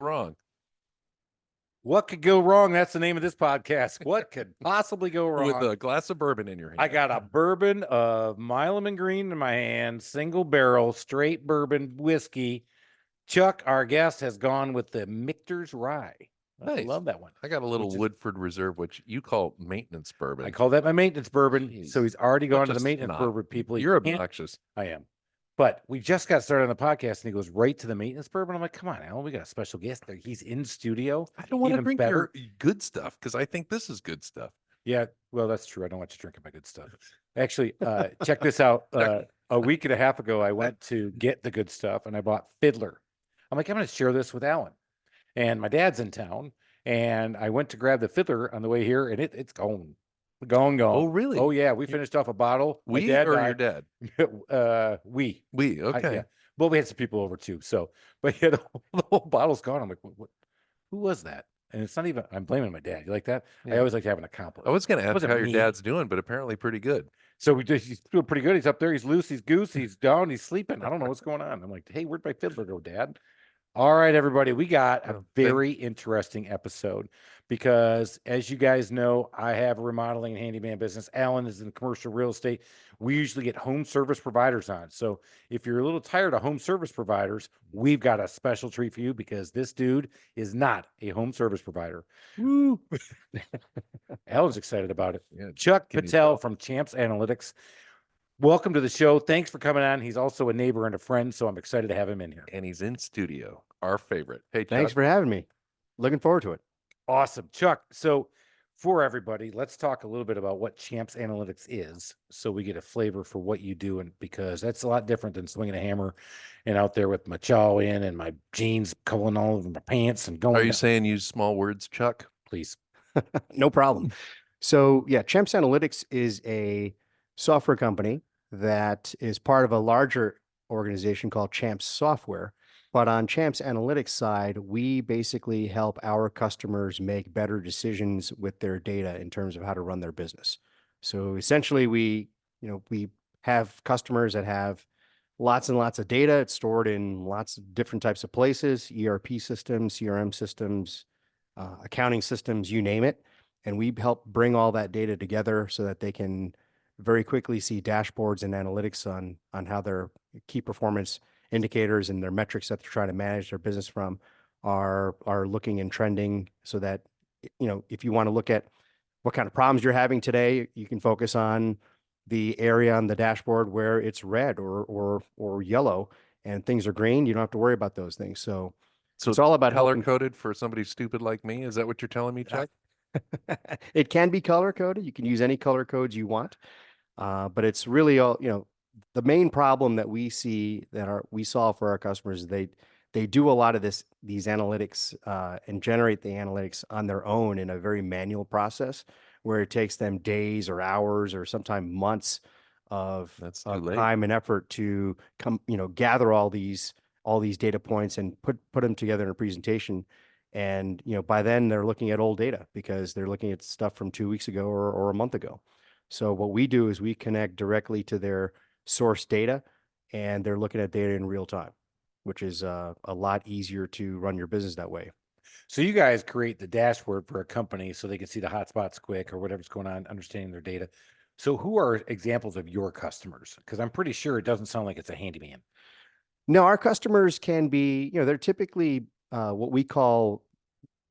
wrong? What could go wrong? That's the name of this podcast. What could possibly go wrong? With a glass of bourbon in your hand. I got a bourbon of Mileman Green in my hand, single barrel, straight bourbon whiskey. Chuck, our guest, has gone with the Michter's Rye. Nice. I love that one. I got a little Woodford Reserve, which you call maintenance bourbon. I call that my maintenance bourbon. Jeez. So he's already gone to the maintenance bourbon people. You're obnoxious. I am. But we just got started on the podcast, and he goes right to the maintenance bourbon. I'm like, come on, Alan, we got a special guest there. He's in studio. I don't want to drink your good stuff because I think this is good stuff. Yeah, well, that's true. I don't want you drinking my good stuff. Actually, check this out. A week and a half ago, I went to get the good stuff, and I bought Fiddler. I'm like, I'm going to share this with Alan. And my dad's in town, and I went to grab the Fiddler on the way here, and it's gone. Gone. Oh, really? Oh, yeah. We finished off a bottle. We or your dad? We. Okay. Yeah. Well, we had some people over too. So, but yeah, the whole bottle's gone. I'm like, what? Who was that? And it's not even, I'm blaming my dad. You like that? Yeah. I always like to have an accomplice. I was going to ask how your dad's doing, but apparently pretty good. So he's doing pretty good. He's up there. He's loose. He's goose. He's down. He's sleeping. I don't know what's going on. I'm like, hey, where'd my Fiddler go, Dad? All right, everybody, we got a very interesting episode because, as you guys know, I have a remodeling and handyman business. Alan is in commercial real estate. We usually get home service providers on. So if you're a little tired of home service providers, we've got a special treat for you because this dude is not a home service provider. Woo! Alan's excited about it. Yeah, Chuck Patel from Champs Analytics. Welcome to the show. Thanks for coming on. He's also a neighbor and a friend, so I'm excited to have him in here. And he's in studio, our favorite. Hey, Chuck. Thanks for having me. Looking forward to it. Awesome. Chuck, so for everybody, let's talk a little bit about what Champs Analytics is so we get a flavor for what you do, and because that's a lot different than swinging a hammer and out there with my chow in and my jeans pulling all over my pants and going. Are you saying use small words, Chuck? Please. No problem. So, yeah, Champs Analytics is a software company that is part of a larger organization called Champs Software. But on Champs Analytics side, we basically help our customers make better decisions with their data in terms of how to run their business. So essentially, we have customers that have lots and lots of data. It's stored in lots of different types of places, ERP systems, CRM systems, accounting systems, you name it. And we help bring all that data together so that they can very quickly see dashboards and analytics on how their key performance indicators and their metrics that they're trying to manage their business from are looking and trending, so that, if you want to look at what kind of problems you're having today, you can focus on the area on the dashboard where it's red or yellow and things are green. You don't have to worry about those things. So it's all about color coded for somebody stupid like me. Is that what you're telling me, Chuck? It can be color coded. You can use any color codes you want. But it's really all, the main problem that we see we solve for our customers is they do a lot of these analytics and generate the analytics on their own in a very manual process where it takes them days or hours or sometimes months of time and effort to gather all these data points and put them together in a presentation. And, by then they're looking at old data because they're looking at stuff from 2 weeks ago or a month ago. So what we do is we connect directly to their source data, and they're looking at data in real time, which is a lot easier to run your business that way. So you guys create the dashboard for a company so they can see the hotspots quick or whatever's going on, understanding their data. So who are examples of your customers? Because I'm pretty sure it doesn't sound like it's a handyman. No, our customers can be, they're typically what we call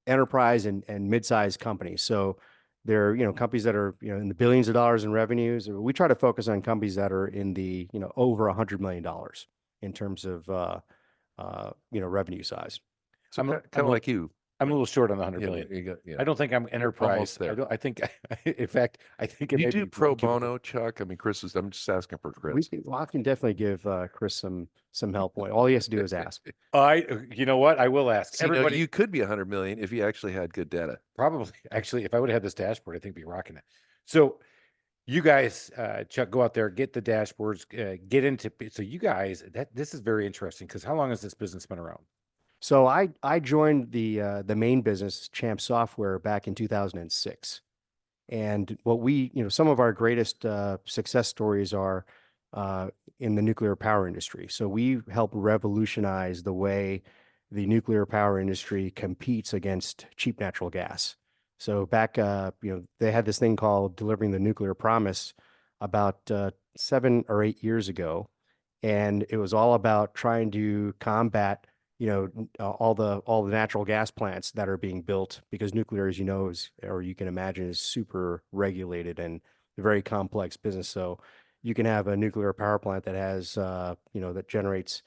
enterprise and mid-sized companies. So they're, companies that are, in the billions of dollars in revenues. We try to focus on companies that are in the, over $100 million in terms of, revenue size. So kind of like you. I'm a little short on the 100 million. I don't think I'm enterprise. I think, in fact, I think you do pro bono, Chuck. I mean, I'm just asking for Chris. I can definitely give Chris some help. All he has to do is ask. You know what? I will ask. Everybody, you could be 100 million if you actually had good data. Probably, actually, if I would have had this dashboard, I think we'd be rocking it. So, you guys, Chuck, go out there, get the dashboards, get into. So, you guys, this is very interesting because how long has this business been around? So I joined the main business, Champs Software, back in 2006. And what some of our greatest success stories are in the nuclear power industry. So we help revolutionize the way the nuclear power industry competes against cheap natural gas. So back, they had this thing called Delivering the Nuclear Promise about 7 or 8 years ago, and it was all about trying to combat, all the natural gas plants that are being built, because nuclear, as you know, is, or you can imagine, is super regulated and a very complex business. So you can have a nuclear power plant that has, that generates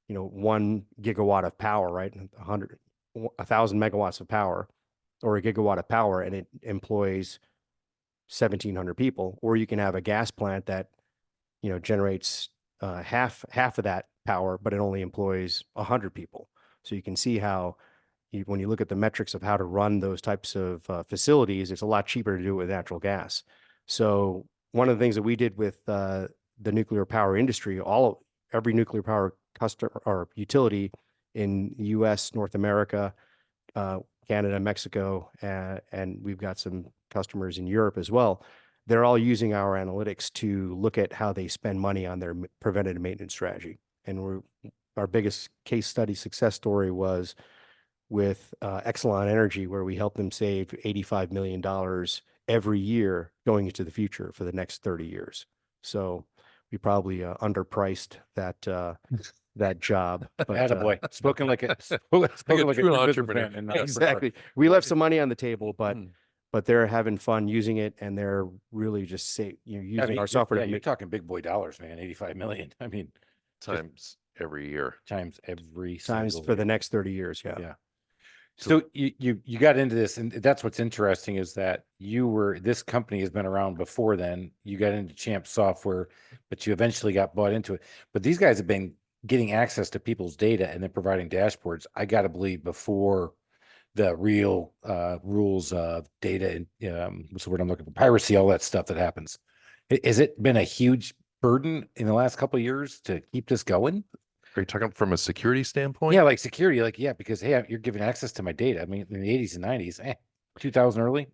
1 gigawatt of power, right? 1,000 megawatts of power, or a gigawatt of power, and it employs 1,700 people. Or you can have a gas plant that, generates half of that power, but it only employs 100 people. So you can see how, when you look at the metrics of how to run those types of facilities, it's a lot cheaper to do it with natural gas. So one of the things that we did with the nuclear power industry, every nuclear power customer or utility in the U.S., North America, Canada, Mexico, and we've got some customers in Europe as well. They're all using our analytics to look at how they spend money on their preventative maintenance strategy. And our biggest case study success story was with Exelon Energy, where we helped them save $85 million every year going into the future for the next 30 years. So we probably underpriced that job. But Attaboy. Spoken like a Like a true true entrepreneur. entrepreneur. And not exactly. We left some money on the table, but Mm. they're having fun using it, and they're really just using our software. Yeah, you're talking big boy dollars, man. 85 million. I mean, Times every year. times every times single for the year. next 30 years. Yeah. Yeah. So you got into this, and that's what's interesting is that this company has been around before then. You got into Champ Software, but you eventually got bought into it. But these guys have been getting access to people's data and then providing dashboards, I got to believe, before the real rules of data and what's the word I'm looking for? Piracy, all that stuff that happens. Has it been a huge burden in the last couple of years to keep this going? Are you talking from a security standpoint? Yeah, like security, because hey, you're giving access to my data. I mean, in the 80s and 90s, 2000 early.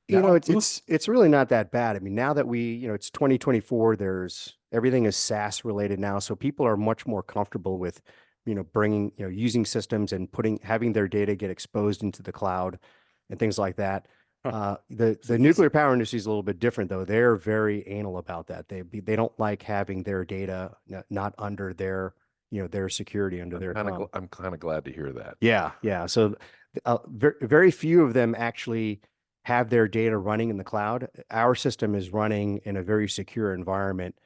Now, It's really not that bad. I mean, now that it's 2024, everything is SaaS related now, so people are much more comfortable with, bringing, using systems and having their data get exposed into the cloud and things like that. The nuclear power industry is a little bit different, though. They're very anal about that. They don't like having their data not under their security, under their thumb. I'm kind of glad to hear that. Yeah. So very few of them actually have their data running in the cloud. Our system is running in a very secure environment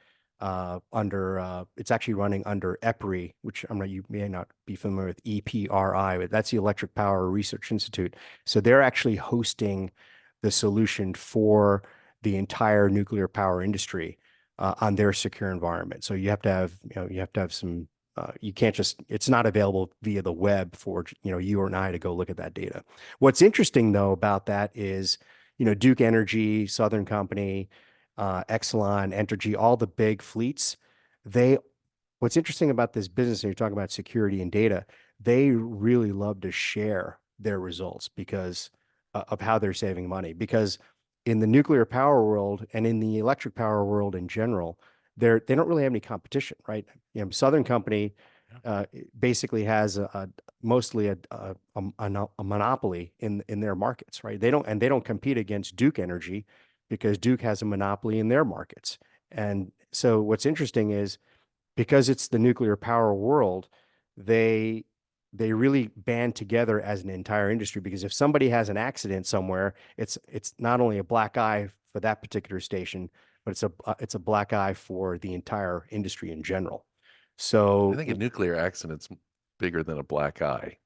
it's actually running under EPRI, which you may not be familiar with, EPRI, but that's the Electric Power Research Institute. So they're actually hosting the solution for the entire nuclear power industry on their secure environment. So you have to have some you can't it's not available via the web for, you or I to go look at that data. What's interesting though about that is, Duke Energy, Southern Company, Exelon, Entergy, all the big fleets, what's interesting about this business, and you're talking about security and data, they really love to share their results because of how they're saving money. Because in the nuclear power world and in the electric power world in general, they don't really have any competition, right? Southern Company basically has mostly a monopoly in their markets, right? They don't compete against Duke Energy because Duke has a monopoly in their markets. And so what's interesting is, because it's the nuclear power world, they really band together as an entire industry, because if somebody has an accident somewhere, it's not only a black eye for that particular station, but it's a black eye for the entire industry in general. So I think a nuclear accident's bigger than a black eye.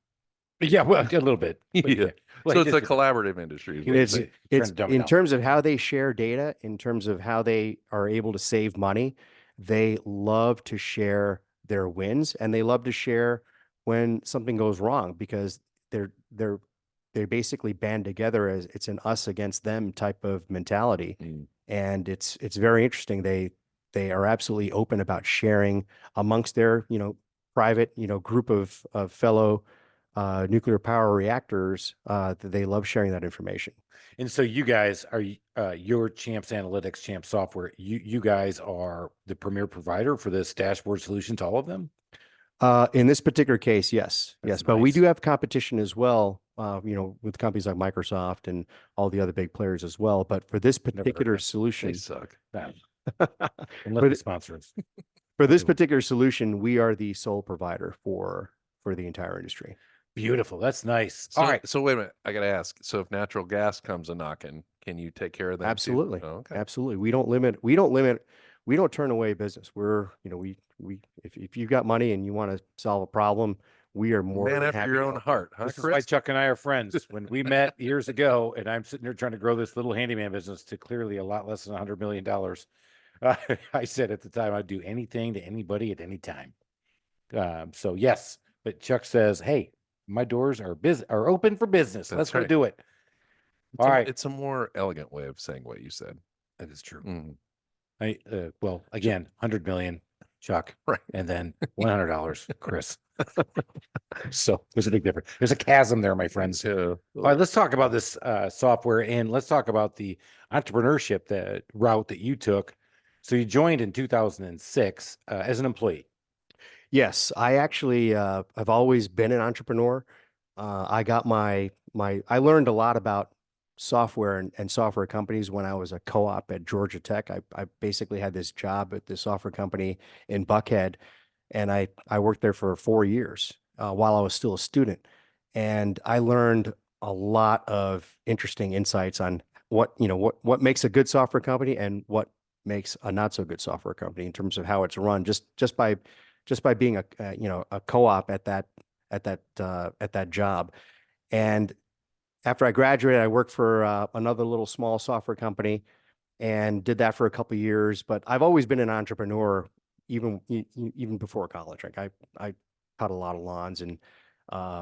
yeah, well, a little bit. Yeah. Well, So it's a collaborative industry. it's trying to dumb it in down. terms of how they share data, in terms of how they are able to save money, they love to share their wins, and they love to share when something goes wrong, because they basically band together as it's an us against them type of mentality. And it's very interesting. They are absolutely open about sharing amongst their, private, group of fellow nuclear power reactors. That they love sharing that information. And so you guys are your Champs Analytics, Champs Software. You guys are the premier provider for this dashboard solution to all of them. In this particular case, yes, That's yes, but we nice. do have competition as well. With companies like Microsoft and all the other big players as well. But for this heard of particular them. They solution, suck. Nah, for, unless they th- sponsor us. for this They will. particular solution, we are the sole provider for the entire industry. Beautiful. That's nice. So, All right. so wait a minute. I got to ask. So if natural gas comes a knocking, can you take care of them too? Absolutely. Oh, okay. Absolutely. We don't turn away business. If you've got money and you want to solve a problem, we are more Man than after happy your to own help you. heart, huh, This is why Chris? Chuck and I are friends. When we met years ago, and I'm sitting here trying to grow this little handyman business to clearly a lot less than $100 million, I said at the time I'd do anything to anybody at any time. So yes, but Chuck says, "Hey, my doors are open for business. Let's That's go right. do it." All right, It's a more elegant way of saying what you said. that is true. Mhm. Well, again, 100 million, Chuck, Right. and then $100, Chris. So there's a big difference. There's a chasm there, my friends. Yeah. All right, let's talk about this software, and let's talk about the entrepreneurship route that you took. So you joined in 2006 as an employee. Yes, I actually have always been an entrepreneur. I got I learned a lot about software and software companies when I was a co-op at Georgia Tech. I basically had this job at this software company in Buckhead, and I worked there for 4 years while I was still a student, and I learned a lot of interesting insights on what makes a good software company and what makes a not so good software company in terms of how it's run just by being a co-op at that job. And after I graduated, I worked for another little small software company and did that for a couple of years. But I've always been an entrepreneur, even before college. Like I cut a lot of lawns and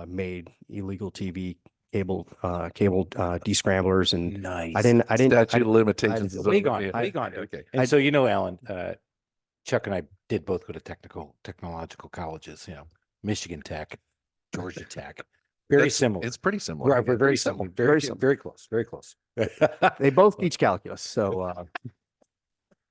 made illegal TV cable descramblers, and Nice. I didn't Statute of limitations. is Wait over. on, Yeah. wait on. Okay. And I- so Alan, Chuck and I did both go to technological colleges. Michigan Tech, Georgia Tech, very similar. It's pretty similar. Right, we're very similar, very similar. very close, very close. They both teach calculus, so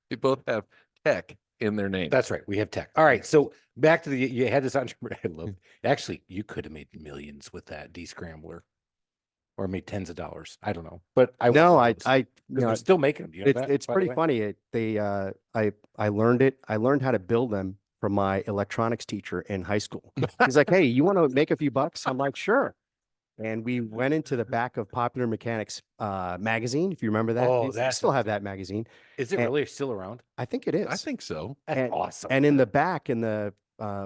They both have tech in their name. That's right. We have tech. All right. So back to you had this entrepreneur. I love. Actually, you could have made millions with that descrambler, or made tens of dollars. I don't know, but no, I because they're still making them. You know that, it's by the pretty way? funny. I learned it. I learned how to build them from my electronics teacher in high school. He's like, "Hey, you want to make a few bucks?" I'm like, "Sure." And we went into the back of Popular Mechanics magazine, if you remember that. Oh, They that's still have that magazine. Is it And really still around? I think it is. I think so. That's And- awesome. And in the back, in the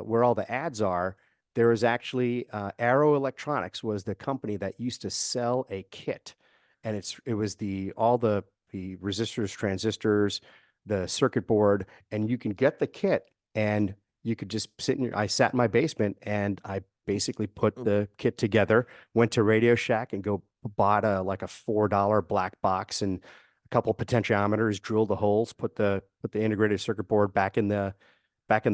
where all the ads are, there is actually Arrow Electronics was the company that used to sell a kit, and it was all the resistors, transistors, the circuit board, and you can get the kit, and you could just I sat in my basement, and I basically put the kit together, went to Radio Shack and bought a $4 black box and a couple potentiometers, drilled the holes, put the integrated circuit board back in the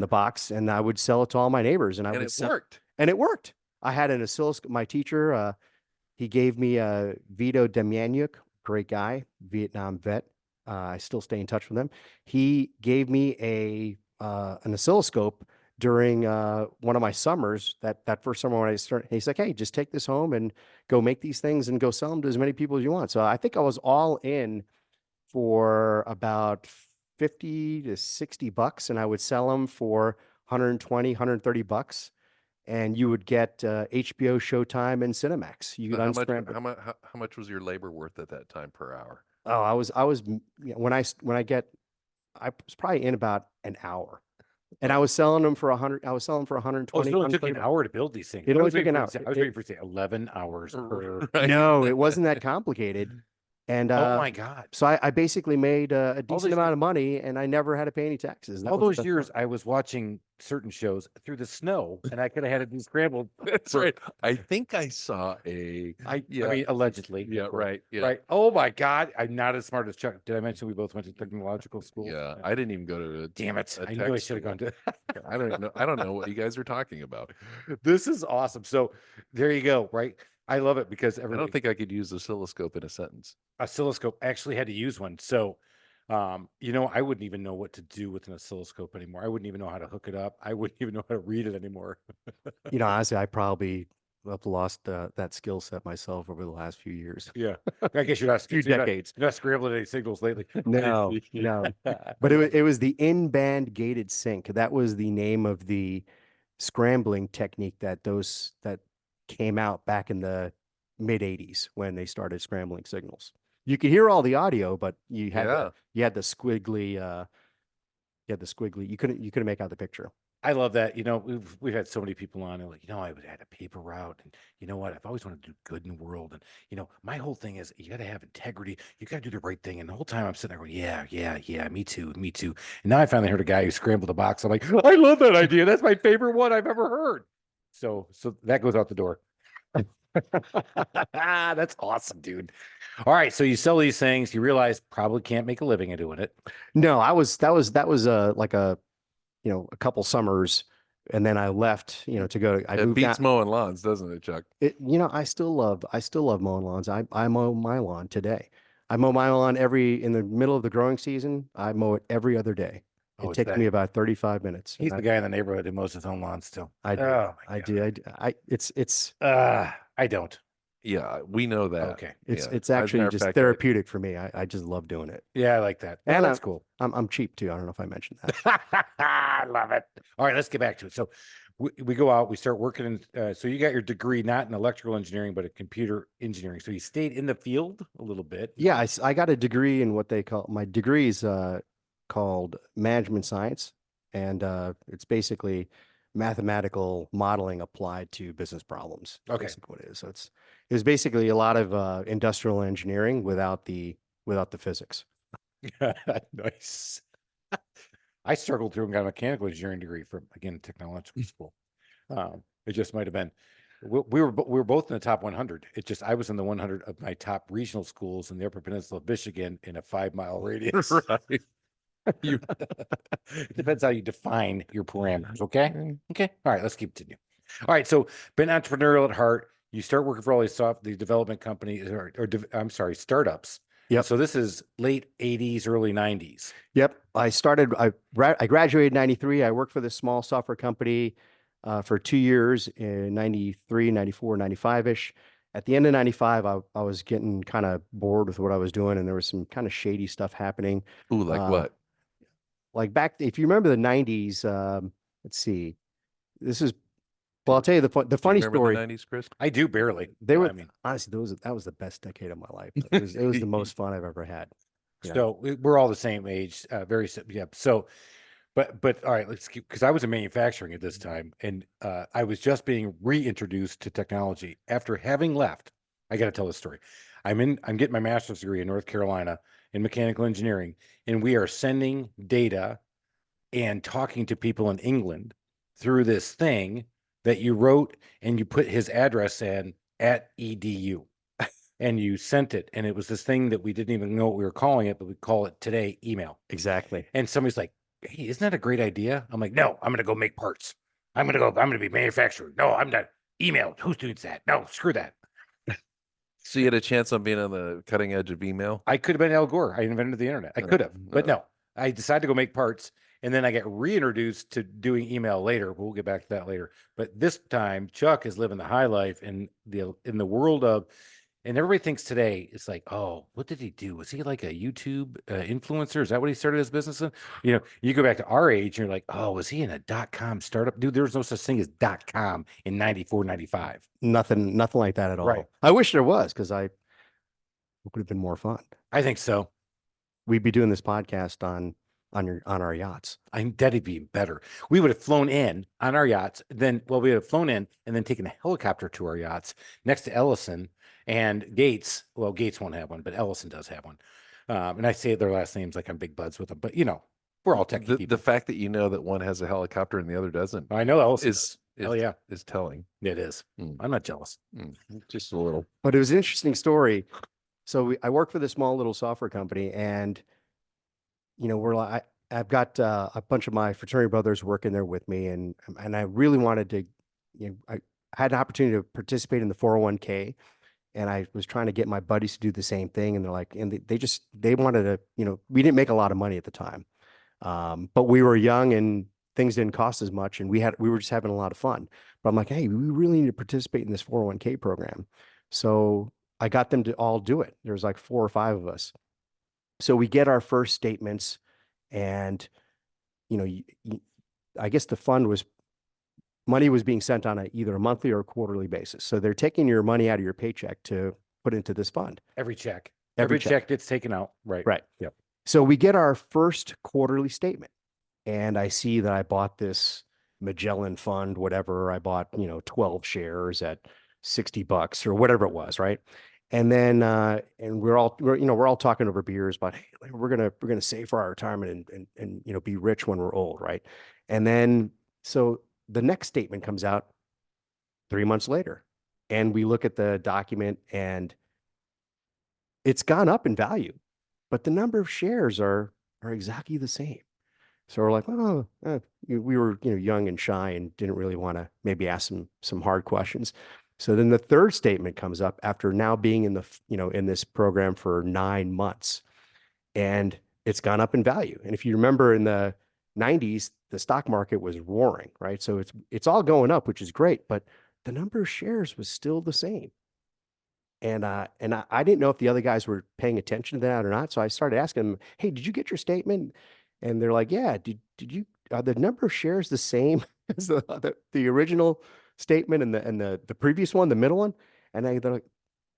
box, and I would sell it to all my neighbors. And it worked. And it worked. I had an oscilloscope. My teacher, he gave me a Vito Demjanjuk, great guy, Vietnam vet. I still stay in touch with him. He gave me an oscilloscope during one of my summers. That first summer when I started, he's like, "Hey, just take this home and go make these things and go sell them to as many people as you want." So I think I was all in for about 50 to 60 bucks, and I would sell them for 120, 130 bucks. And you would get HBO, Showtime, and Cinemax. You could unscramble. How much was your labor worth at that time per hour? Oh, I was when I was probably in about an hour, and I was selling them for 100. I was selling for 120. It only took you an hour to build these things. It only took an hour. I was waiting for you to say 11 hours per. Right. No, it wasn't that complicated. And Oh my God. so I basically made a decent those- amount of money, and I never had to pay any taxes. That All was those years I was watching certain shows through the snow, and I could have had it descrambled. That's right. I think I saw a. I Yeah. mean, allegedly. Yeah. of course. Right. Yeah. Right. Oh my God. I'm not as smart as Chuck. Did I mention we both went to technological school? Yeah. I didn't even go to. Damn it. a I knew I tech should have school. gone to. I don't know. I don't know what you guys are talking about. This is awesome. So there you go. Right. I love it because I don't think I could use oscilloscope in a sentence. oscilloscope actually had to use one. So I wouldn't even know what to do with an oscilloscope anymore. I wouldn't even know how to hook it up. I wouldn't even know how to read it anymore. Honestly, I probably have lost that skill set myself over the last few years, Yeah. I guess you're not, few so decades. you're not scrambling any signals lately. No, no. But it was the in-band gated sync. That was the name of the scrambling technique that came out back in the mid 80s when they started scrambling signals. You could hear all the audio, but you had Yeah. the squiggly you couldn't make out the picture. I love that. We've had so many people on and like, I would had a paper route, and you know what? I've always wanted to do good in the world. And my whole thing is you gotta have integrity, you gotta do the right thing. And the whole time I'm sitting there going, yeah, me too. And now I finally heard a guy who scrambled a box. I'm like, I love that idea. That's my favorite one I've ever heard. So that goes out the door. That's awesome, dude. All right. So you sell these things, you realize probably can't make a living at doing it. No, that was like a a couple summers, and then I left, to go to, I It moved beats out. mowing lawns, doesn't it, Chuck? I still love mowing lawns. I mow my lawn today. I mow my lawn in the middle of the growing season. I mow it every other day. Oh, It it's takes that. me about 35 minutes. He's and the guy in the neighborhood who mows his own lawn still. I do. Oh my I God. do. It's I don't. Yeah, we know that. Okay. it's Yeah. it's As a actually matter of just fact, therapeutic for me. I just love doing it. Yeah, I like that. And That's cool. I'm cheap too. I don't know if I mentioned that. I love it. All right, let's get back to it. So we go out, we start working in, so you got your degree not in electrical engineering, but in computer engineering. So you stayed in the field a little bit. Yeah, I got a degree in what they call, my degree is called management science, and it's basically mathematical modeling applied to business problems. Okay. Basically what it is. So it's basically a lot of industrial engineering without the physics. Nice. I struggled through and got a mechanical engineering degree from, again, technological school. It just might have been, we were both in the top 100. It just, I was in the 100 of my top regional schools in the Upper Peninsula of Michigan in a 5-mile radius. Right. It depends how you define your parameters. Okay. Okay. All right. Let's continue. All right. So, been entrepreneurial at heart. You start working for all these development companies, I'm sorry, startups. Yep. So this is late 80s, early 90s. Yep. I graduated in 93. I worked for this small software company for 2 years in 93, 94, 95-ish. At the end of 95, I was getting kind of bored with what I was doing, and there was some kind of shady stuff happening. Ooh, like what? Like back, if you remember the 90s, let's see, well, I'll tell you the funny Remember story. the 90s, Chris? I do barely. They were, I mean, honestly, that was the best decade of my life. It was the most fun I've ever had. Yeah. so we're all the same age, yeah. So, but all right, let's keep, because I was in manufacturing at this time, and I was just being reintroduced to technology after having left. I got to tell this story. I'm getting my master's degree in North Carolina in mechanical engineering, and we are sending data and talking to people in England through this thing that you wrote, and you put his address in at edu. And you sent it, and it was this thing that we didn't even know what we were calling it, but we call it today email. Exactly. And somebody's like, hey, isn't that a great idea? I'm like, no, I'm going to go make parts. I'm going to be manufacturing. No, I'm not. Email. Who's doing that? No, screw that. So you had a chance on being on the cutting edge of email? I could have been Al Gore. I invented the internet. I could have, but no. I decided to go make parts, and then I get reintroduced to doing email later. We'll get back to that later. But this time, Chuck is living the high life in the world of. And everybody thinks today, it's like, oh, what did he do? Was he like a YouTube influencer? Is that what he started his business in? You go back to our age, and you're like, oh, was he in a .com startup? Dude, there was no such thing as .com in 94, 95. Nothing like that at all. Right. I wish there was, because it would have been more fun. I think so. We'd be doing this podcast on our yachts. I think that'd be better. We would have flown in on our yachts, we would have flown in and then taken a helicopter to our yachts next to Ellison and Gates. Well, Gates won't have one, but Ellison does have one. And I say their last names like I'm big buds with them, but we're all techie people. The fact that you know that one has a helicopter and the other doesn't I know Ellison is Hell yeah. is telling. It is. I'm not jealous. Just a little. But it was an interesting story. So I work for this small little software company, and I've got a bunch of my fraternity brothers working there with me, and I really wanted to, I had an opportunity to participate in the 401k, And I was trying to get my buddies to do the same thing. And they're like, and they wanted to, we didn't make a lot of money at the time. But we were young and things didn't cost as much. And we were just having a lot of fun. But I'm like, hey, we really need to participate in this 401k program. So I got them to all do it. There was like 4 or 5 of us. So we get our first statements, and, I guess the fund money was being sent on either a monthly or a quarterly basis. So they're taking your money out of your paycheck to put into this fund. Every check. Every Every check gets taken out. Right. Right. Yep. So we get our first quarterly statement, and I see that I bought this Magellan fund, whatever. I bought, 12 shares at $60 or whatever it was. Right. And then, and we're all talking over beers about, hey, like, we're going to save for our retirement and, be rich when we're old. Right. And then, so the next statement comes out 3 months later, and we look at the document, and it's gone up in value, but the number of shares are exactly the same. So we're like, oh, we were, young and shy and didn't really want to maybe ask some hard questions. So then the third statement comes up after now being in in this program for 9 months, and it's gone up in value. And if you remember, in the 90s, the stock market was roaring, right? So it's all going up, which is great, but the number of shares was still the same. And I didn't know if the other guys were paying attention to that or not. So I started asking them, hey, did you get your statement? And they're like, yeah, did you, are the number of shares the same as the original statement and the previous one, the middle one? And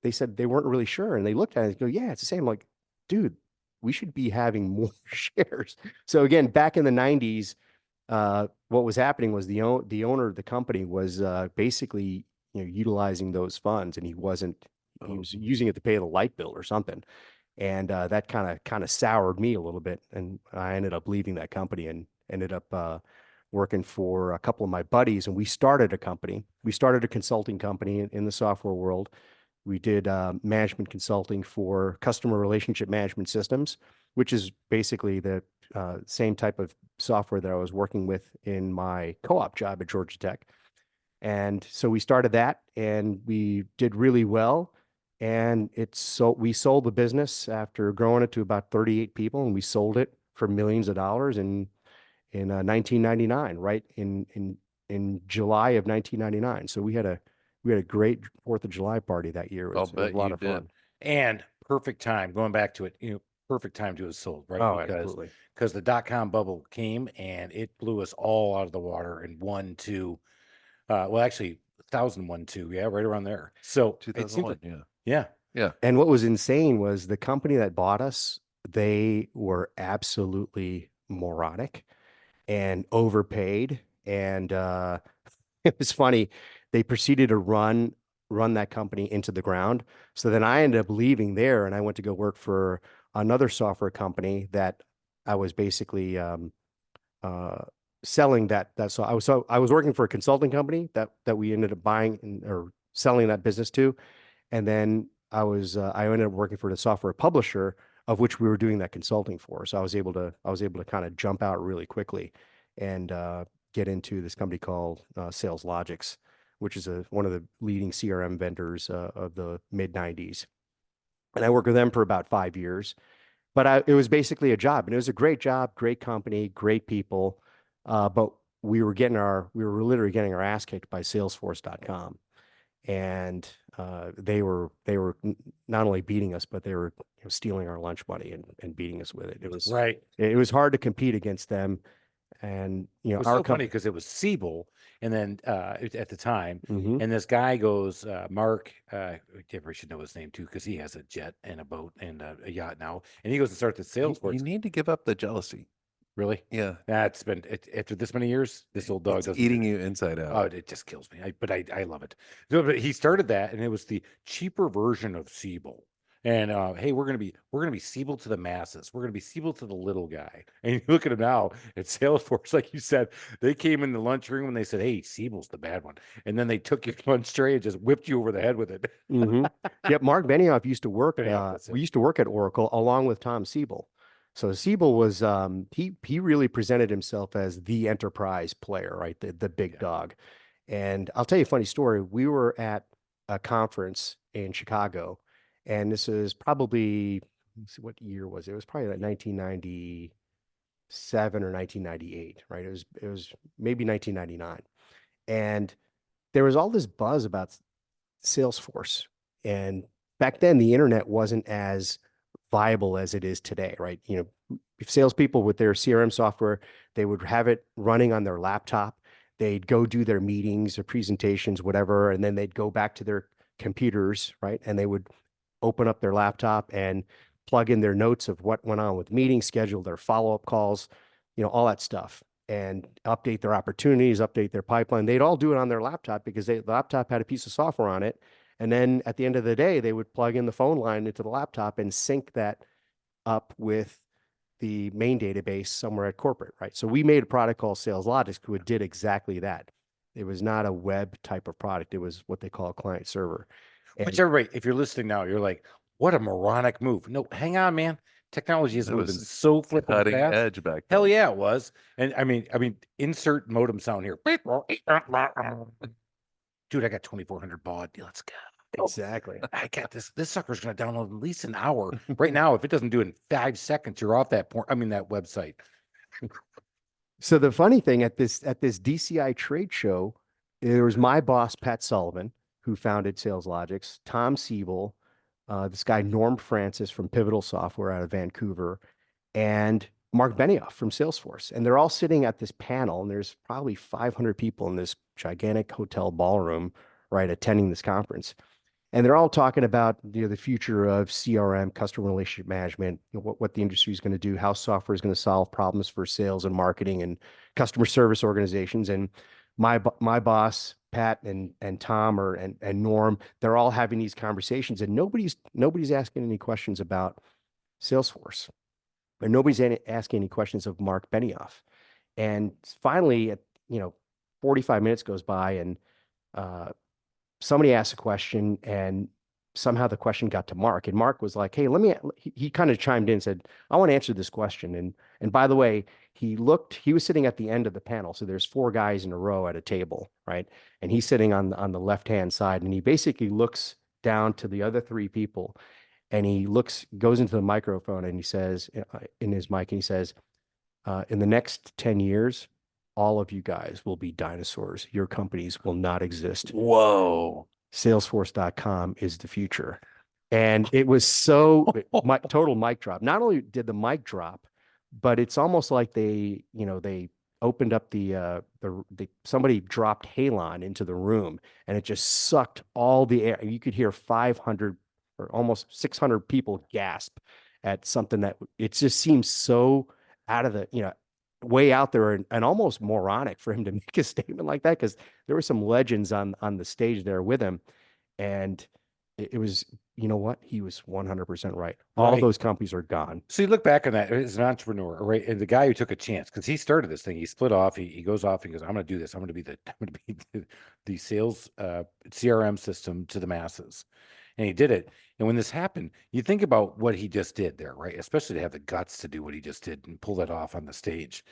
they said they weren't really sure. And they looked at it and go, yeah, it's the same. I'm like, dude, we should be having more shares. So again, back in the 90s, what was happening was the owner of the company was basically, utilizing those funds, and he was using it to pay the light bill or something. And that kind of soured me a little bit. And I ended up leaving that company and ended up working for a couple of my buddies. And we started a company. We started a consulting company in the software world. We did management consulting for customer relationship management systems, which is basically the same type of software that I was working with in my co-op job at Georgia Tech. And so we started that, and we did really well. And we sold the business after growing it to about 38 people, and we sold it for millions of dollars in 1999, right in July of 1999. So we had a great 4th of July party that year. It was a lot of fun. And perfect time, going back to it, perfect time to have sold, right? Oh, absolutely. Because the dot-com bubble came and it blew us all out of the water in 1, 2, well, actually 2001, 2, yeah, right around there. So it seems 2001, like, yeah. yeah. And what was insane was the company that bought us, they were absolutely moronic and overpaid. And it was funny. They proceeded to run that company into the ground. So then I ended up leaving there, and I went to go work for another software company that I was basically selling that. So I was working for a consulting company that we ended up buying or selling that business to. And then I ended up working for the software publisher of which we were doing that consulting for. So I was able to kind of jump out really quickly and get into this company called Sales Logics, which is one of the leading CRM vendors of the mid 90s. And I worked with them for about 5 years, but it was basically a job, and it was a great job, great company, great people. But we were literally getting our ass kicked by Salesforce.com. And they were not only beating us, but they were stealing our lunch money and beating us with it. It was Right. It was hard to compete against them. And It was so funny because it was Siebel, and then at the time, Mhm. and this guy goes, Mark, I should know his name too, because he has a jet and a boat and a yacht now, and he goes to start the Salesforce. You need to give up the jealousy. Really? Yeah. That's been after this many years. This old dog It's doesn't eating you inside out. Oh, it just kills me. But I love it. No, but he started that, and it was the cheaper version of Siebel. And hey, we're gonna be Siebel to the masses. We're gonna be Siebel to the little guy. And you look at him now at Salesforce, like you said, they came in the lunchroom and they said, "Hey, Siebel's the bad one," and then they took your lunch tray and just whipped you over the head with it. Yep, Mark Benioff used to work. Benioff, that's it. We used to work at Oracle along with Tom Siebel. So Siebel was he really presented himself as the enterprise player, right? The big dog. And I'll tell you a funny story. We were at a conference in Chicago. And this is probably, let's see, what year was it? It was probably like 1997 or 1998, right? It was maybe 1999. And there was all this buzz about Salesforce. And back then, the internet wasn't as viable as it is today, right? If salespeople with their CRM software, they would have it running on their laptop. They'd go do their meetings or presentations, whatever, and then they'd go back to their computers, right? And they would open up their laptop and plug in their notes of what went on with meetings, schedule their follow-up calls, all that stuff, and update their opportunities, update their pipeline. They'd all do it on their laptop because the laptop had a piece of software on it. And then at the end of the day, they would plug in the phone line into the laptop and sync that up with the main database somewhere at corporate, right? So we made a product called SalesLogix, which did exactly that. It was not a web type of product. It was what they call a client server. Which everybody, if you're listening now, you're like, what a moronic move. No, hang on, man. Technology has moving so flipping cutting fast. edge back then. Hell yeah, it was. And I mean, insert modem sound here. Dude, I got 2,400 baud. Let's go. Exactly. I got this. This sucker's going to download in at least an hour. Right now, if it doesn't do it in 5 seconds, you're off that that website. So the funny thing at this DCI trade show, there was my boss, Pat Sullivan, who founded SalesLogix, Tom Siebel, this guy, Norm Francis from Pivotal Software out of Vancouver, and Mark Benioff from Salesforce. And they're all sitting at this panel, and there's probably 500 people in this gigantic hotel ballroom, right, attending this conference. And they're all talking about the future of CRM, customer relationship management, what the industry is going to do, how software is going to solve problems for sales and marketing and customer service organizations. And my boss, Pat and Tom and Norm, they're all having these conversations, and nobody's asking any questions about Salesforce, or nobody's asking any questions of Mark Benioff. And finally, 45 minutes goes by, and somebody asked a question, and somehow the question got to Mark, and Mark was like, hey, he kind of chimed in and said, I want to answer this question. And by the way, he was sitting at the end of the panel. So there's 4 guys in a row at a table, right? And he's sitting on the left-hand side, and he basically looks down to the other 3 people, and he goes into the microphone, and he says, in his mic, and he says, in the next 10 years, all of you guys will be dinosaurs. Your companies will not exist. Whoa. Salesforce.com is the future. And it was total mic drop. Not only did the mic drop, but it's almost like they opened up somebody dropped halon into the room, and it just sucked all the air. You could hear 500 or almost 600 people gasp at something that it just seems so out of the, way out there and almost moronic for him to make a statement like that, because there were some legends on the stage there with him. And it was, you know what? He was 100% right. All those companies are gone. So you look back on that as an entrepreneur, right? And the guy who took a chance, because he started this thing, he split off, he goes off and goes, I'm going to do this. I'm going to be the sales CRM system to the masses. And he did it. And when this happened, you think about what he just did there, right? Especially to have the guts to do what he just did and pull that off on the stage.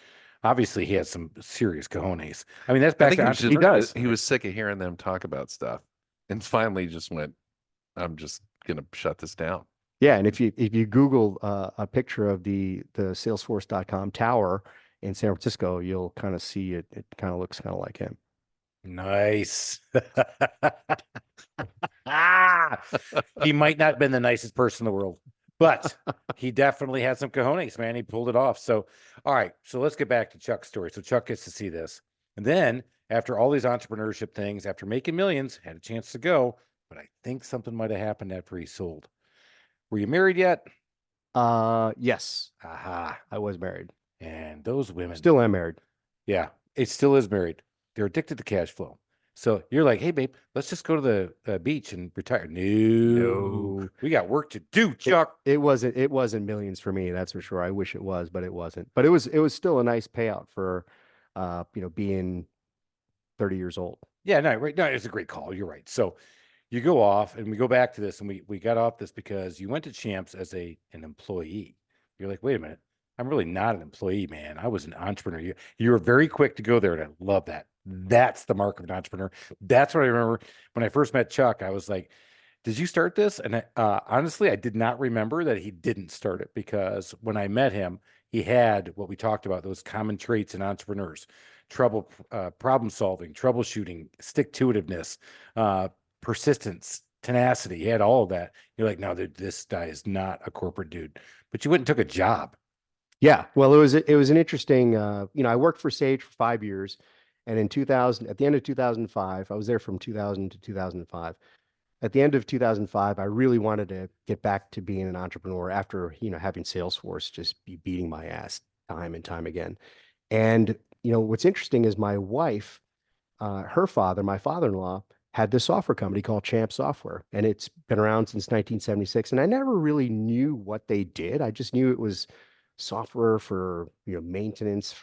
Obviously, he has some serious cojones. I mean, that's back to entrepreneurship. He was sick of hearing them talk about stuff, and finally just went, I'm just going to shut this down. Yeah. And if you Google a picture of the Salesforce.com tower in San Francisco, you'll kind of see it. It kind of looks kind of like him. Nice. He might not have been the nicest person in the world, but he definitely had some cojones, man. He pulled it off. So, all right. So let's get back to Chuck's story. So Chuck gets to see this. And then after all these entrepreneurship things, after making millions, had a chance to go, but I think something might have happened after he sold. Were you married yet? Yes. Aha. I was married. And those women. Still am married. Yeah. It still is married. They're addicted to cash flow. So you're like, hey, babe, let's just go to the beach and retire. No, we got work to do, Chuck. It wasn't millions for me, that's for sure. I wish it was, but it wasn't. But it was still a nice payout for, being 30 years old. Yeah, no, right. No, it's a great call. You're right. So you go off, and we go back to this, and we got off this because you went to Champs as an employee. You're like, wait a minute, I'm really not an employee, man. I was an entrepreneur. You were very quick to go there, and I love that. That's the mark of an entrepreneur. That's what I remember when I first met Chuck. I was like, did you start this? And honestly, I did not remember that he didn't start it, because when I met him, he had what we talked about, those common traits in entrepreneurs: problem solving, troubleshooting, stick-to-itiveness, persistence, tenacity. He had all of that. You're like, no, dude, this guy is not a corporate dude. But you went and took a job. Yeah, well, it was an interesting. I worked for Sage for 5 years, and in 2000, at the end of 2005, I was there from 2000 to 2005. At the end of 2005, I really wanted to get back to being an entrepreneur after, having Salesforce just be beating my ass time and time again. And, what's interesting is my wife, her father, my father-in-law, had this software company called Champ Software, and it's been around since 1976. And I never really knew what they did. I just knew it was software for, maintenance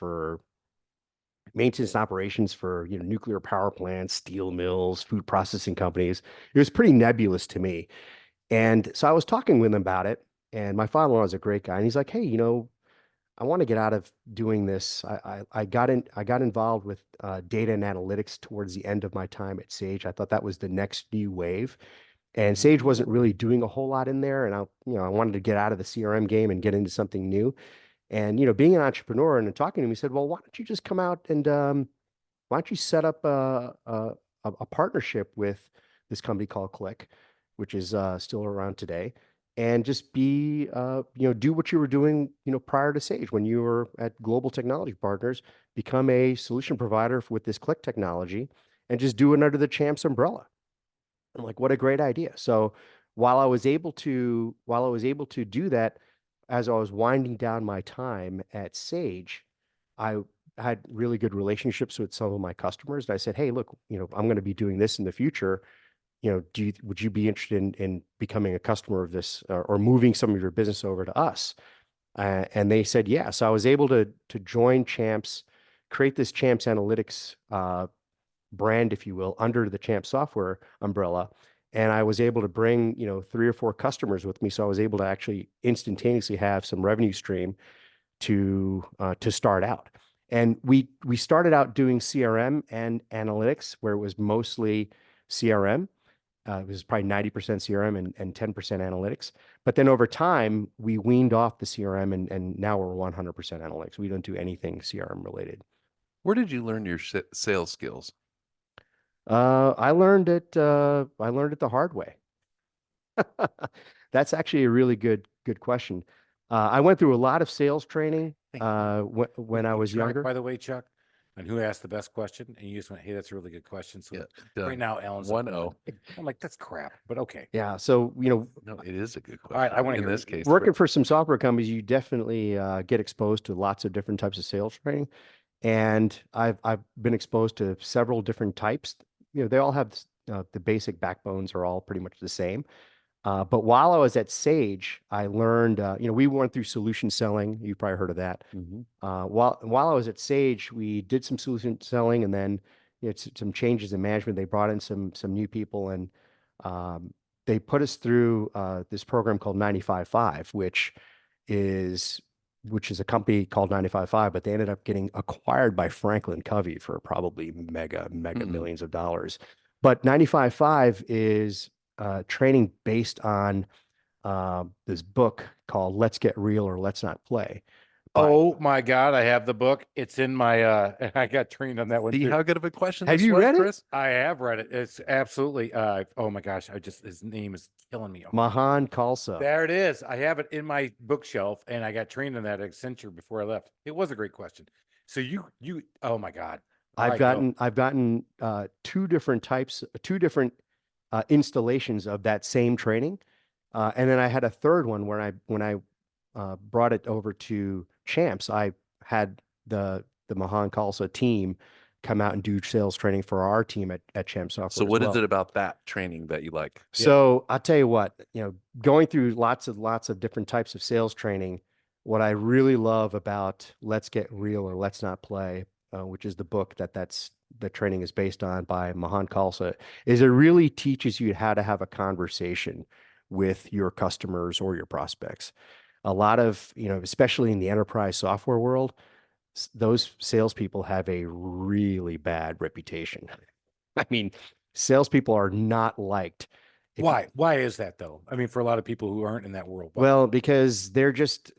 and operations for, nuclear power plants, steel mills, food processing companies. It was pretty nebulous to me. And so I was talking with him about it, and my father-in-law is a great guy, and he's like, "Hey, I want to get out of doing this. I got involved with data and analytics towards the end of my time at Sage. I thought that was the next new wave, and Sage wasn't really doing a whole lot in there. And I wanted to get out of the CRM game and get into something new. And being an entrepreneur and talking to him, he said, "Well, why don't you just come out and why don't you set up a partnership with this company called Click, which is still around today, and just do what you were doing, prior to Sage when you were at Global Technology Partners, become a solution provider with this Click technology, and just do it under the Champs umbrella." I'm like, what a great idea. So while I was able to do that, as I was winding down my time at Sage, I had really good relationships with some of my customers. And I said, "Hey, look, I'm going to be doing this in the future. Would you be interested in becoming a customer of this, or moving some of your business over to us?" And they said, "Yeah." So I was able to join Champs, create this Champs Analytics brand, if you will, under the Champ Software umbrella. And I was able to bring, 3 or 4 customers with me. So I was able to actually instantaneously have some revenue stream to start out. And we started out doing CRM and analytics, where it was mostly CRM. It was probably 90% CRM and 10% analytics. But then over time, we weaned off the CRM, and now we're 100% analytics. We don't do anything CRM related. Where did you learn your sales skills? I learned it. I learned it the hard way. That's actually a really good question. I went through a lot of sales training when I was track, younger. by the way, Chuck, and who asked the best question, and you just went, "Hey, that's a really good question." So done. right now, Alan's 1-0. I'm like, that's crap, but okay. Yeah. So, No, it is a good question. All right, I want to in hear this it. case. working for some software companies, you definitely get exposed to lots of different types of sales training. And I've been exposed to several different types. They all have the basic backbones are all pretty much the same. But while I was at Sage, I learned, we went through solution selling. You've probably heard of that. While I was at Sage, we did some solution selling, and then some changes in management. They brought in some new people, and they put us through this program called 95.5, which is a company called 95.5, but they ended up getting acquired by Franklin Covey for probably mega millions of dollars. But 95.5 is training based on this book called Let's Get Real or Let's Not Play. Oh my God, I have the book. It's in my I got trained on that one See too. how good of a question Have this you was, read it? Chris? I have read it. It's absolutely oh my gosh, his name is killing me. Mahan Khalsa. There it is. I have it in my bookshelf, and I got trained on that at Accenture before I left. It was a great question. So you oh my God. All right, go. I've gotten two different installations of that same training. And then I had a third one where when I brought it over to Champs, I had the Mahan Khalsa team come out and do sales training for our team at Champs Software. So what is it about that training that you like? So I'll tell you what, going through lots of different types of sales training, what I really love about Let's Get Real or Let's Not Play, which is the book the training is based on by Mahan Khalsa, is it really teaches you how to have a conversation with your customers or your prospects. A lot of, especially in the enterprise software world, those salespeople have a really bad reputation. I mean, salespeople are not liked. If you- Why is that though? I mean, for a lot of people who aren't in that world. Why? Well, because they're just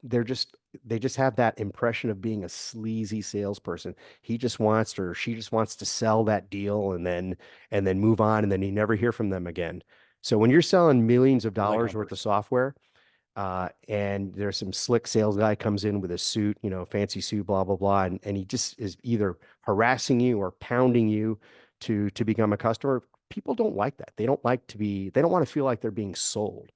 they just have that impression of being a sleazy salesperson. He just wants or she just wants to sell that deal and then move on and then you never hear from them again. So when you're selling millions of Like dollars worth numbers. of software, and there's some slick sales guy comes in with a suit, fancy suit, blah, blah, blah, and he just is either harassing you or pounding you to become a customer. People don't like that. They don't want to feel like they're being sold.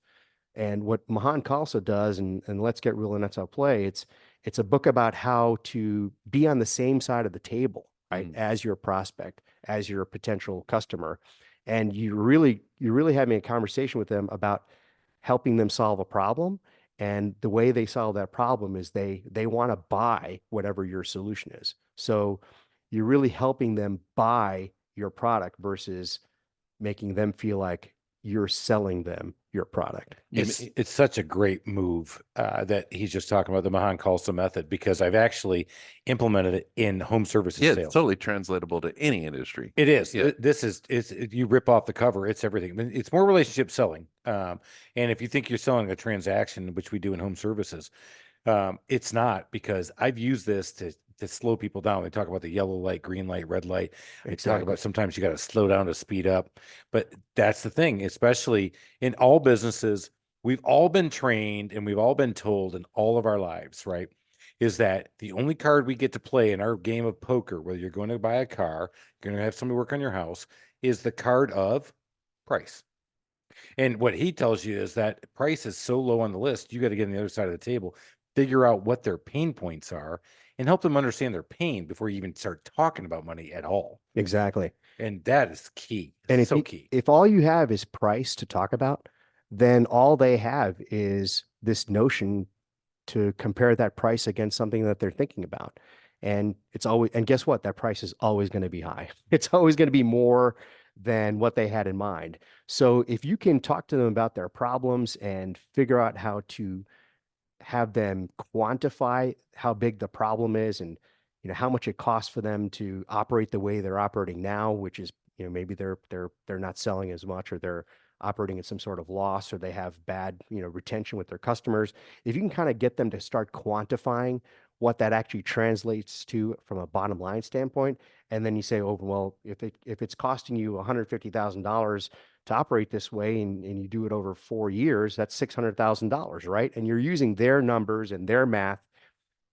And what Mahan Khalsa does, and Let's Get Real and That's How Play, it's a book about how to be on the same side of the table, right? As your prospect, as your potential customer. And you're really having a conversation with them about helping them solve a problem. And the way they solve that problem is they want to buy whatever your solution is. So you're really helping them buy your product versus making them feel like you're selling them your product. It's such a great move that he's just talking about, the Mahan Khalsa method, because I've actually implemented it in home services Yeah, sales. it's totally translatable to any industry. It is. Yeah. You rip off the cover, it's everything. I mean, it's more relationship selling. And if you think you're selling a transaction, which we do in home services, it's not, because I've used this to slow people down. They talk about the yellow light, green light, red light. They talk about sometimes you got to slow down to speed up. But that's the thing, especially in all businesses, we've all been trained and we've all been told in all of our lives, right? Is that the only card we get to play in our game of poker, whether you're going to buy a car, you're going to have somebody work on your house, is the card of price. And what he tells you is that price is so low on the list, you got to get on the other side of the table, figure out what their pain points are, and help them understand their pain before you even start talking about money at all. Exactly. And that is key. And It's so key. if all you have is price to talk about, then all they have is this notion to compare that price against something that they're thinking about. And guess what? That price is always going to be high. It's always going to be more than what they had in mind. So if you can talk to them about their problems and figure out how to have them quantify how big the problem is and how much it costs for them to operate the way they're operating now, which is maybe they're not selling as much or they're operating at some sort of loss or they have bad retention with their customers. If you can kind of get them to start quantifying what that actually translates to from a bottom line standpoint, and then you say, oh well, if it's costing you $150,000 to operate this way and you do it over 4 years, that's $600,000, right? And you're using their numbers and their math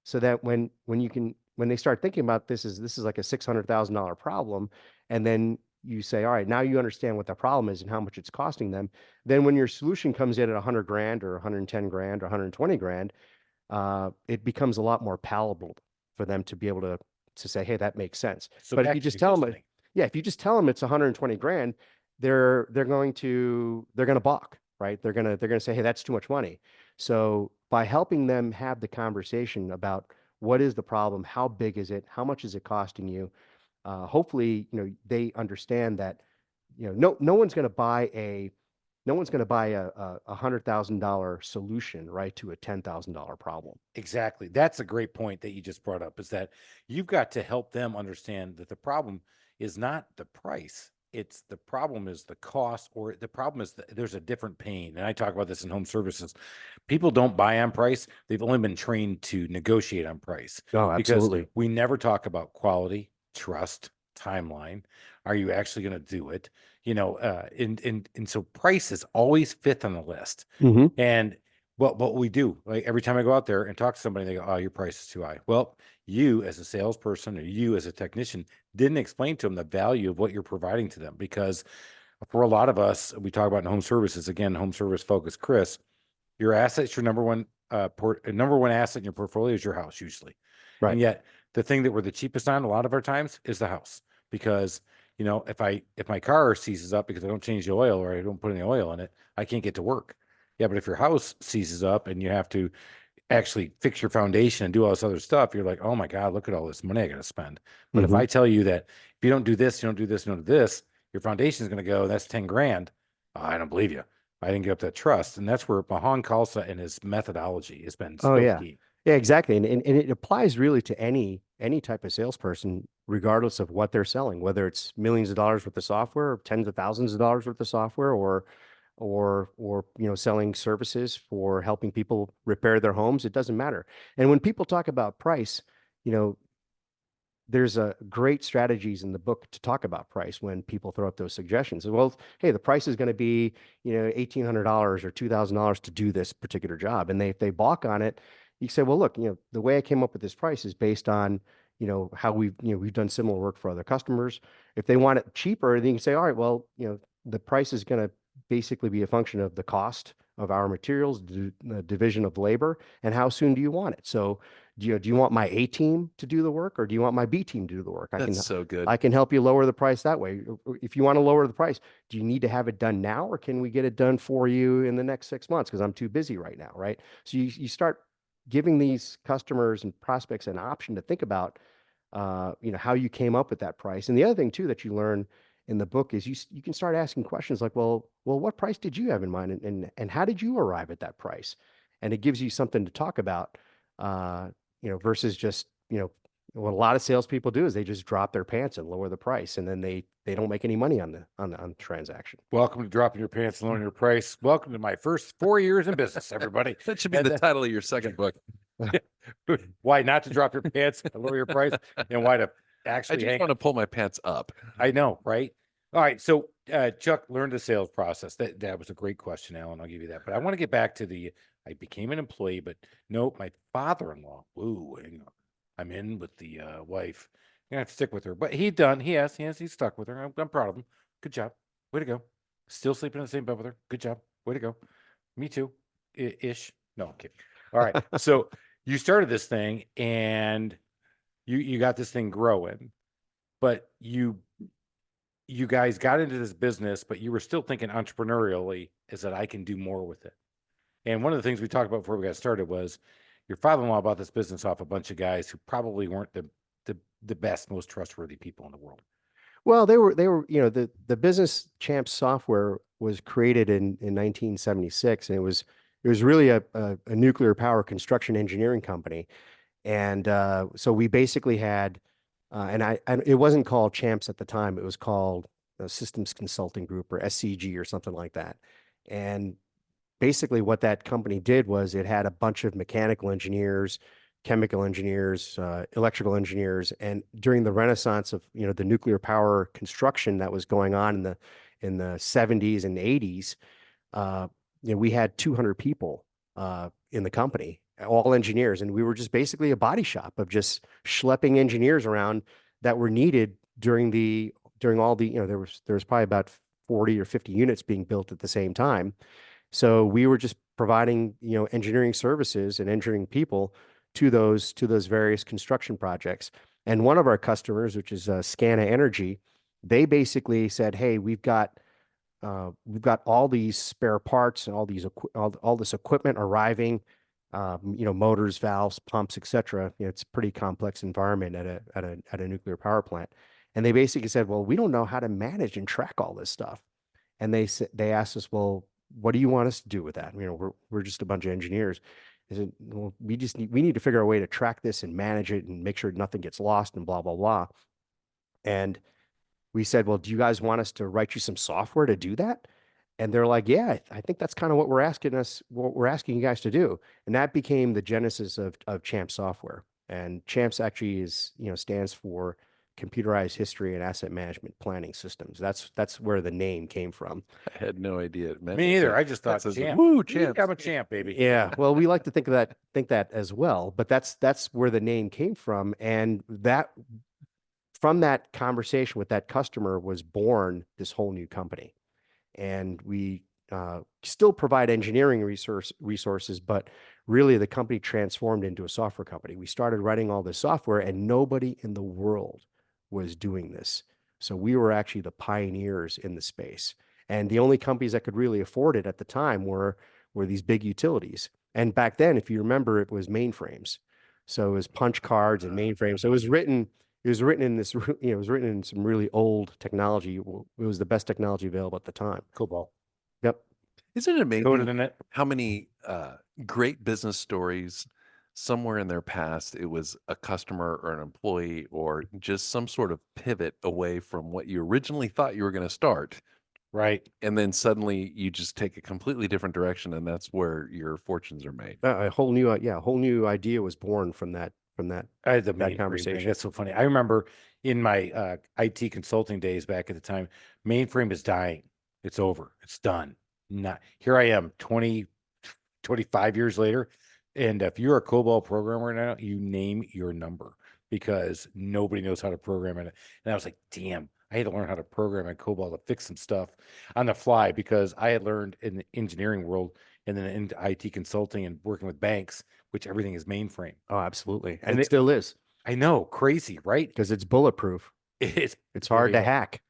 so that when they start thinking about this is like a $600,000 problem, and then you say, all right, now you understand what the problem is and how much it's costing them. Then when your solution comes in at 100 grand or 110 grand or 120 grand, it becomes a lot more palatable for them to be able to say, hey, that makes sense. So But if back you to just tell them, conditioning. if you just tell them it's 120 grand, they're going to balk, right? They're going to say, hey, that's too much money. So by helping them have the conversation about what is the problem, how big is it, how much is it costing you, hopefully, they understand that, no one's going to buy a $100,000 solution, right, to a $10,000 problem. Exactly. That's a great point that you just brought up, is that you've got to help them understand that the problem is not the price. It's the problem is the cost, or the problem is that there's a different pain. And I talk about this in home services. People don't buy on price. They've only been trained to negotiate on price. Oh, absolutely. Because we never talk about quality, trust, timeline. Are you actually going to do it? And so price is always fifth on the list. Mm-hmm. And what we do, like every time I go out there and talk to somebody, they go, oh, your price is too high. Well, you as a salesperson or you as a technician didn't explain to them the value of what you're providing to them. Because for a lot of us, we talk about in home services, again, home service focus, Chris, your asset's your number one asset in your portfolio is your house usually. Right. And yet the thing that we're the cheapest on a lot of our times is the house. Because if my car seizes up because I don't change the oil or I don't put any oil in it, I can't get to work. Yeah, but if your house seizes up and you have to actually fix your foundation and do all this other stuff, you're like, oh my God, look at all this money I got to spend. But if I tell you that if you don't do this, you don't do this, you don't do this, your foundation is going to go, that's 10 grand. I don't believe you. I didn't get up that trust. And that's where Mahan Khalsa and his methodology has been so key. Yeah, exactly. And it applies really to any any type of salesperson, regardless of what they're selling, whether it's millions of dollars worth of software, or tens of thousands of dollars worth of software, or selling services for helping people repair their homes. It doesn't matter. And when people talk about price, you know, there's a great strategies in the book to talk about price when people throw up those suggestions. Well, hey, the price is going to be, $1,800 or $2,000 to do this particular job. And if they balk on it, you say, well, look, the way I came up with this price is based on, how we've done similar work for other customers. If they want it cheaper, then you can say, all right, well, the price is going to basically be a function of the cost of our materials, the division of labor, and how soon do you want it? So, do you want my A team to do the work, or do you want my B team to do the work? That's so good. I can help you lower the price that way. If you want to lower the price, do you need to have it done now, or can we get it done for you in the next 6 months? Because I'm too busy right now, right? So you start giving these customers and prospects an option to think about, how you came up with that price. And the other thing too that you learn in the book is you can start asking questions like, well, what price did you have in mind, and how did you arrive at that price? And it gives you something to talk about. Versus just, what a lot of salespeople do is they just drop their pants and lower the price, and then they don't make any money on the transaction. Welcome to dropping your pants and lowering your price. Welcome to my first 4 years in business, everybody. That should be the title of your second book. Why not to drop your pants and lower your price, and why to I actually just want to pull my pants up. I know, right? All right. So Chuck learned the sales process. That was a great question, Alan. I'll give you that. But I want to get back to I became an employee, but nope, my father-in-law. Ooh, hang on. I'm in with the wife. You're gonna have to stick with her. But he's stuck with her. I'm proud of him. Good job. Way to go. Still sleeping in the same bed with her. Good job. Way to go. Me too. Ish. No, I'm kidding. All right. So you started this thing and you got this thing growing, but you guys got into this business, but you were still thinking entrepreneurially, is that I can do more with it. And one of the things we talked about before we got started was your father-in-law bought this business off a bunch of guys who probably weren't the best, most trustworthy people in the world. Well, they were, the Business Champs software was created in 1976, and it was really a nuclear power construction engineering company. And so we basically had, and it wasn't called Champs at the time. It was called Systems Consulting Group, or SCG, or something like that. And basically what that company did was it had a bunch of mechanical engineers, chemical engineers, electrical engineers. And during the renaissance of, the nuclear power construction that was going on in the 70s and 80s, we had 200 people in the company, all engineers. And we were just basically a body shop of just schlepping engineers around that were needed during all the, there was probably about 40 or 50 units being built at the same time. So we were just providing, engineering services and engineering people to those various construction projects. And one of our customers, which is Scana Energy, they basically said, "Hey, we've got all these spare parts and all this equipment arriving, motors, valves, pumps, etc. It's a pretty complex environment at a nuclear power plant." And they basically said, "Well, we don't know how to manage and track all this stuff." And they asked us, "Well, what do you want us to do with that? We're just a bunch of engineers." I said, "Well, we need to figure out a way to track this and manage it and make sure nothing gets lost and blah, blah, blah." And we said, "Well, do you guys want us to write you some software to do that?" And they're like, "Yeah, I think that's kind of what we're asking you guys to do." And that became the genesis of Champs software. And Champs actually stands for Computerized History and Asset Management Planning Systems. That's where the name came from. I had no idea it meant Me that. either. I just thought champ. Woo, champs. I'm a champ, baby. Yeah, well, we like to think that as well, but that's where the name came from. And from that conversation with that customer was born this whole new company. And we still provide engineering resources, but really the company transformed into a software company. We started writing all this software, and nobody in the world was doing this. So we were actually the pioneers in the space. And the only companies that could really afford it at the time were these big utilities. And back then, if you remember, it was mainframes. So it was punch cards and mainframes. So it was written in this, it was written in some really old technology. It was the best technology available at the time. COBOL. Yep. Isn't it amazing Coded in it. how many great business stories somewhere in their past, it was a customer or an employee or just some sort of pivot away from what you originally thought you were going to start. Right. And then suddenly you just take a completely different direction, and that's where your fortunes are made. A whole new, a whole new idea was born from that I had the that mainframe thing. conversation. That's so funny. I remember in my IT consulting days back at the time, mainframe is dying. It's over. It's done. Not here. I am 25 years later. And if you're a COBOL programmer now, you name your number because nobody knows how to program it. And I was like, damn, I had to learn how to program in COBOL to fix some stuff on the fly because I had learned in the engineering world and then into IT consulting and working with banks, which everything is mainframe. Oh, absolutely. And And they- it still is I know, crazy, right? because it's bulletproof. It's It's hard to very hack.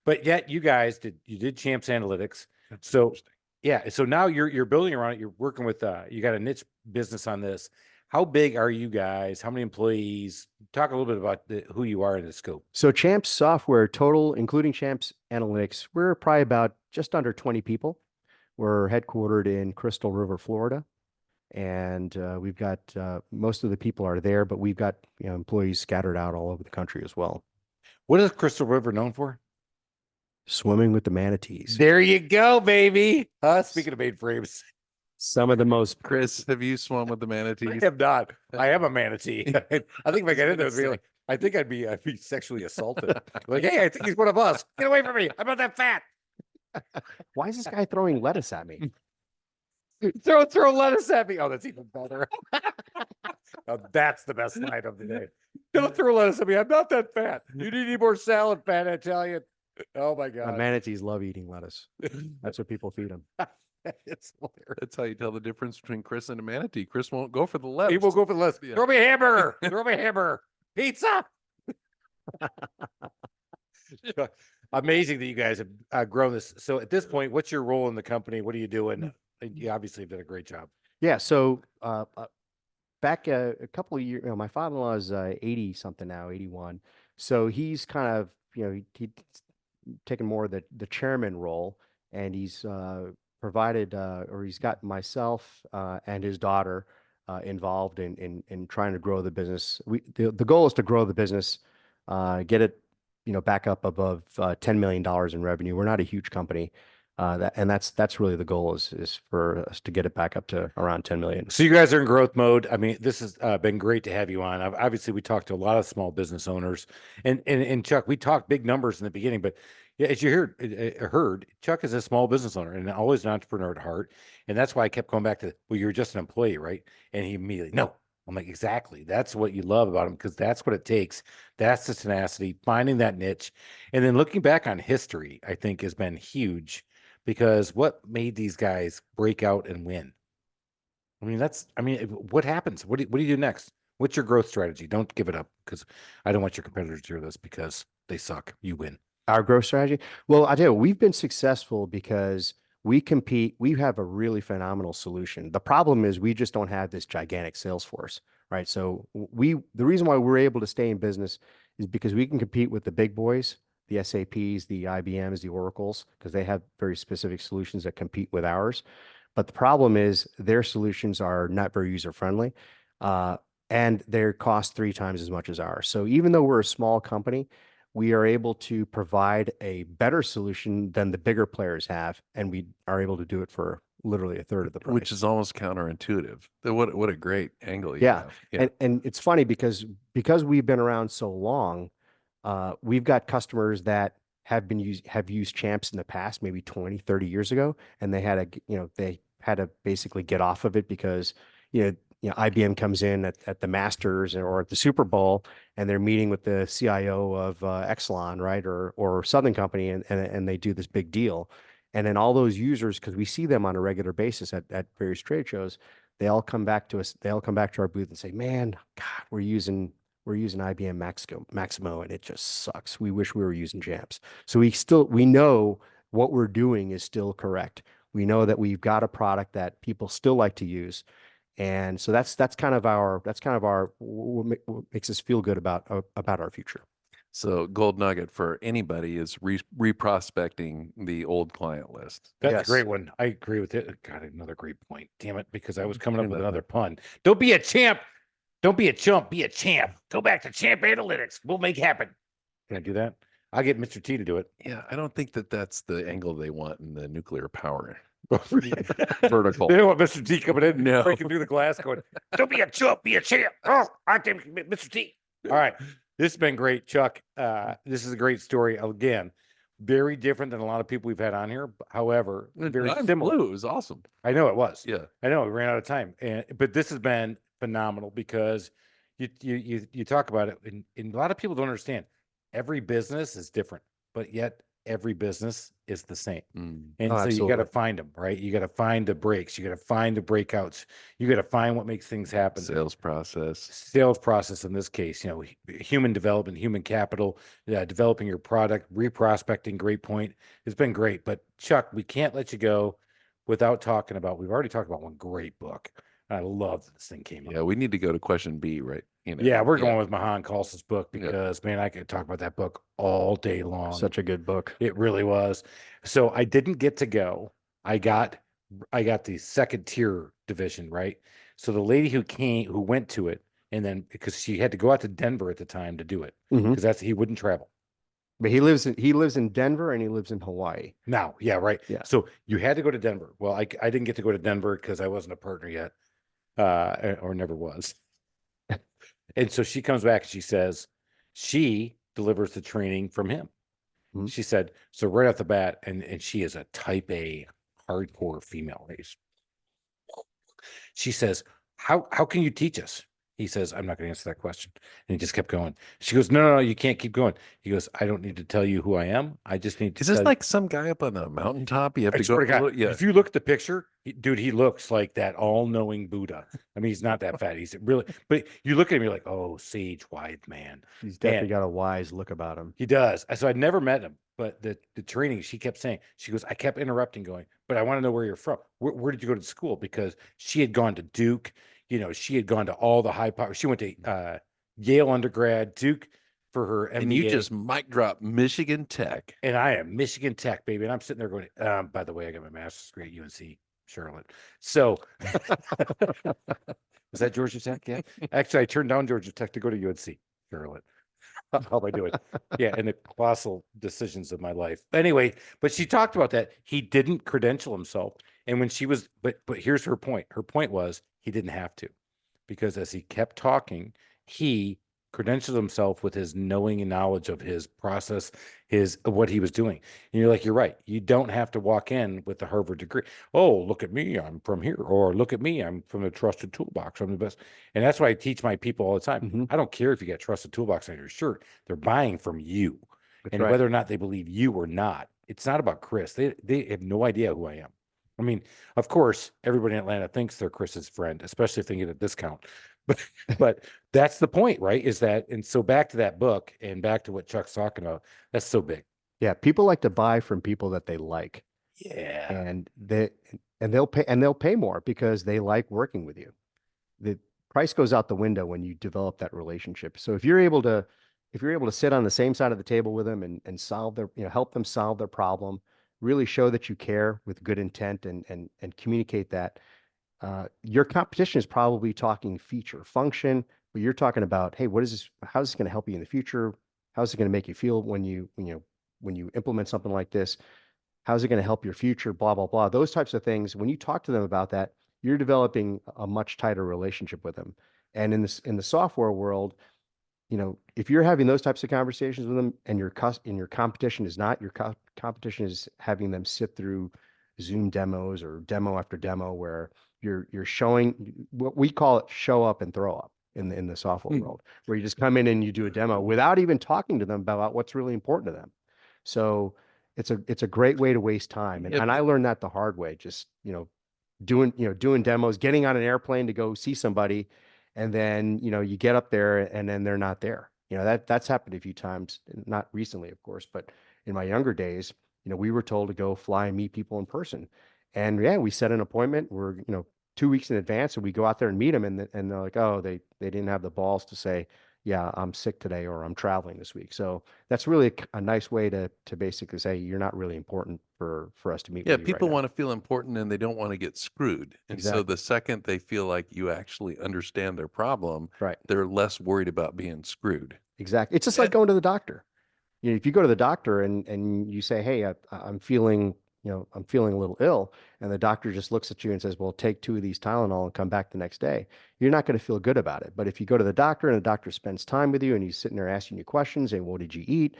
But yet you guys did Champs Analytics. That's So interesting. yeah, so now you're building around it. You're working with you got a niche business on this. How big are you guys? How many employees? Talk a little bit about who you are in the scope. So Champs Software total, including Champs Analytics, we're probably about just under 20 people. We're headquartered in Crystal River, Florida, and we've got most of the people are there, but we've got employees scattered out all over the country as well. What is Crystal River known for? Swimming with the manatees. There you go, baby. Speaking of mainframes, Some of the most Chris, have you swum with the I manatees? am not. I am a manatee. I think if I was got in there, gonna it'd be say. like, I think I'd be sexually assaulted. Like, hey, I think he's one of us. Get away from me. I'm not that fat. Why is this guy throwing lettuce at me? Throw lettuce at me. Oh, that's even better. Oh, that's the best line of the day. Don't throw lettuce at me. I'm not that fat. You need any more salad, fat Italian. Oh my God. Manatees love eating lettuce. That's what people feed them. It's hilarious. That's how you tell the difference between Chris and a manatee. Chris won't go for the He lettuce. will go for the lettuce. Yeah. Throw me a hamburger. Throw me a hamburger. Pizza. Amazing that you guys have grown this. So at this point, what's your role in the company? What are you doing? You obviously have done a great job. Yeah. So back a couple of years, my father-in-law is 80 something now, 81. So he's kind of, he's taken more of the chairman role, and he's provided or he's got myself and his daughter involved in trying to grow the business. The goal is to grow the business, get it, back up above $10 million in revenue. We're not a huge company. That's really the goal is for us to get it back up to around 10 million. So you guys are in growth mode. I mean, this has been great to have you on. Obviously, we talked to a lot of small business owners, and Chuck, we talked big numbers in the beginning, but yeah, as you heard, Chuck is a small business owner and always an entrepreneur at heart, and that's why I kept going back to, well, you're just an employee, right? And he immediately, no. I'm like, exactly. That's what you love about him because that's what it takes. That's the tenacity, finding that niche, and then looking back on history, I think has been huge. Because what made these guys break out and win? I mean, what happens? What do you do next? What's your growth strategy? Don't give it up because I don't want your competitors to hear this because they suck. You win. Our growth strategy? Well, I tell you, we've been successful because we compete. We have a really phenomenal solution. The problem is we just don't have this gigantic sales force, right? So the reason why we're able to stay in business is because we can compete with the big boys, the SAPs, the IBMs, the Oracles, because they have very specific solutions that compete with ours. But the problem is their solutions are not very user-friendly, and they cost 3 times as much as ours. So even though we're a small company, we are able to provide a better solution than the bigger players have, and we are able to do it for literally a third of the price. Which is almost counterintuitive. What a great angle you Yeah. have. Yeah. And it's funny because we've been around so long, we've got customers that have used Champs in the past, maybe 20, 30 years ago, and they had to basically get off of it because, IBM comes in at the Masters or at the Super Bowl, and they're meeting with the CIO of Exelon, right, or Southern Company, and they do this big deal, and then all those users, because we see them on a regular basis at various trade shows, they all come back to us. They all come back to our booth and say, "Man, God, we're using IBM Maximo, and it just sucks. We wish we were using Champs." So we know what we're doing is still correct. We know that we've got a product that people still like to use. And so that's kind of our what makes us feel good about our future. So gold nugget for anybody is reprospecting the old client list. That's a Yes. great one. I agree with it. God, another great point. Damn it, because I was coming up Turn with that another pun. Don't be a champ. Don't be a chump. Be a champ. Go back to Champ Analytics. We'll make happen. Can I do that? I'll get Mr. T to do it. Yeah, I don't think that that's the angle they want in the nuclear power They vertical. don't want Mr. T coming in, No. breaking through the glass, going, "Don't be a chump. Be a champ." Oh, I think Mr. T. All right, this has been great, Chuck. This is a great story. Again, very different than a lot of people we've had on here. However, very I'm similar. blue. It was awesome. I know it was. Yeah. I know we ran out of time, but this has been phenomenal because you talk about it, and a lot of people don't understand. Every business is different, but yet every business is the same. Mm. And Oh, so you got to absolutely. find them, right? You got to find the breaks. You got to find the breakouts. You got to find what makes things happen. Sales process. Sales process in this case, human development, human capital, developing your product, reprospecting. Great point. It's been great, but Chuck, we can't let you go without talking about. We've already talked about one great book. I love that this thing came Yeah, up. we need to go to question B, right? Yeah, we're going with Mahan Khalsa's book Yeah. because man, I could talk about that book all day long. Such a good book. It really was. So I didn't get to go. I got the second tier division, right? So the lady who went to it, and then because she had to go out to Denver at the time to do it, Mhm. because he wouldn't travel. But he lives in Denver and he lives in Hawaii. Now, yeah, right. Yeah. So you had to go to Denver. Well, I didn't get to go to Denver because I wasn't a partner yet, or never was. And so she comes back and she says she delivers the training from him. Mhm. She said, so right off the bat, and she is a type A hardcore female race. She says, how can you teach us? He says, I'm not going to answer that question. And he just kept going. She goes, no, you can't keep going. He goes, I don't need to tell you who I am. I just need to Is this tell like some guy up on a mountaintop? You have I to swear to God, look- yeah. if you look at the picture, dude, he looks like that all-knowing Buddha. I mean, he's not that fat. He's really, but you look at him, you're like, oh, sage wise man. He's definitely And got a wise look about him. he does. So I'd never met him, but the training, she kept saying, she goes, I kept interrupting, going, but I want to know where you're from. Where did you go to school? Because she had gone to Duke, she had gone to all the high power. She went to Yale undergrad, Duke for her MBA. And you just mic drop Michigan Tech. And I am Michigan Tech, baby. And I'm sitting there going, by the way, I got my master's degree at UNC Charlotte. So is that Georgia Tech? Yeah. Actually, I turned down Georgia Tech to go to UNC Charlotte. How am I doing? Yeah, and the colossal decisions of my life. Anyway, but she talked about that. He didn't credential himself. And when she was, but here's her point. Her point was he didn't have to, because as he kept talking, he credentialed himself with his knowing and knowledge of his process, what he was doing. And you're like, you're right. You don't have to walk in with the Harvard degree. Oh, look at me, I'm from here. Or look at me, I'm from the trusted toolbox. I'm the best. And that's why I teach my people all the time. Mhm. I don't care if you got trusted toolbox on your shirt. They're buying from you. That's And right. whether or not they believe you or not, it's not about Chris. They have no idea who I am. I mean, of course, everybody in Atlanta thinks they're Chris's friend, especially if they get a discount. But that's the point, right? Is that, and so back to that book and back to what Chuck's talking about, that's so big. Yeah, people like to buy from people that they like. Yeah. And they'll pay more because they like working with you. The price goes out the window when you develop that relationship. So if you're able to sit on the same side of the table with them and solve their, help them solve their problem, really show that you care with good intent and communicate that, your competition is probably talking feature function, but you're talking about, hey, how's this going to help you in the future? How's it going to make you feel when you implement something like this? How's it going to help your future? Blah, blah, blah. Those types of things. When you talk to them about that, you're developing a much tighter relationship with them. And in the software world, if you're having those types of conversations with them and your competition is not, competition is having them sit through Zoom demos or demo after demo where you're showing what we call it show up and throw up in the software world, where you just come in and you do a demo without even talking to them about what's really important to them. So it's a great way to waste time. And I learned that the hard way, just, doing demos, getting on an airplane to go see somebody. And then, you get up there and then they're not there. That's happened a few times, not recently, of course, but in my younger days, we were told to go fly and meet people in person. And yeah, we set an appointment. We're, 2 weeks in advance, and we go out there and meet them. And they're like, oh, they didn't have the balls to say, yeah, I'm sick today or I'm traveling this week. So that's really a nice way to basically say you're not really important for us to meet Yeah, with you right people now. want to feel important and they don't want to get screwed. And so Exactly. the second they feel like you actually understand their problem, Right. they're less worried about being screwed. Exactly. It's just like And going to the doctor. You know, if you go to the doctor and you say, "Hey, I'm feeling, I'm feeling a little ill," and the doctor just looks at you and says, "Well, take 2 of these Tylenol and come back the next day," you're not going to feel good about it. But if you go to the doctor and the doctor spends time with you and he's sitting there asking you questions, and what did you eat?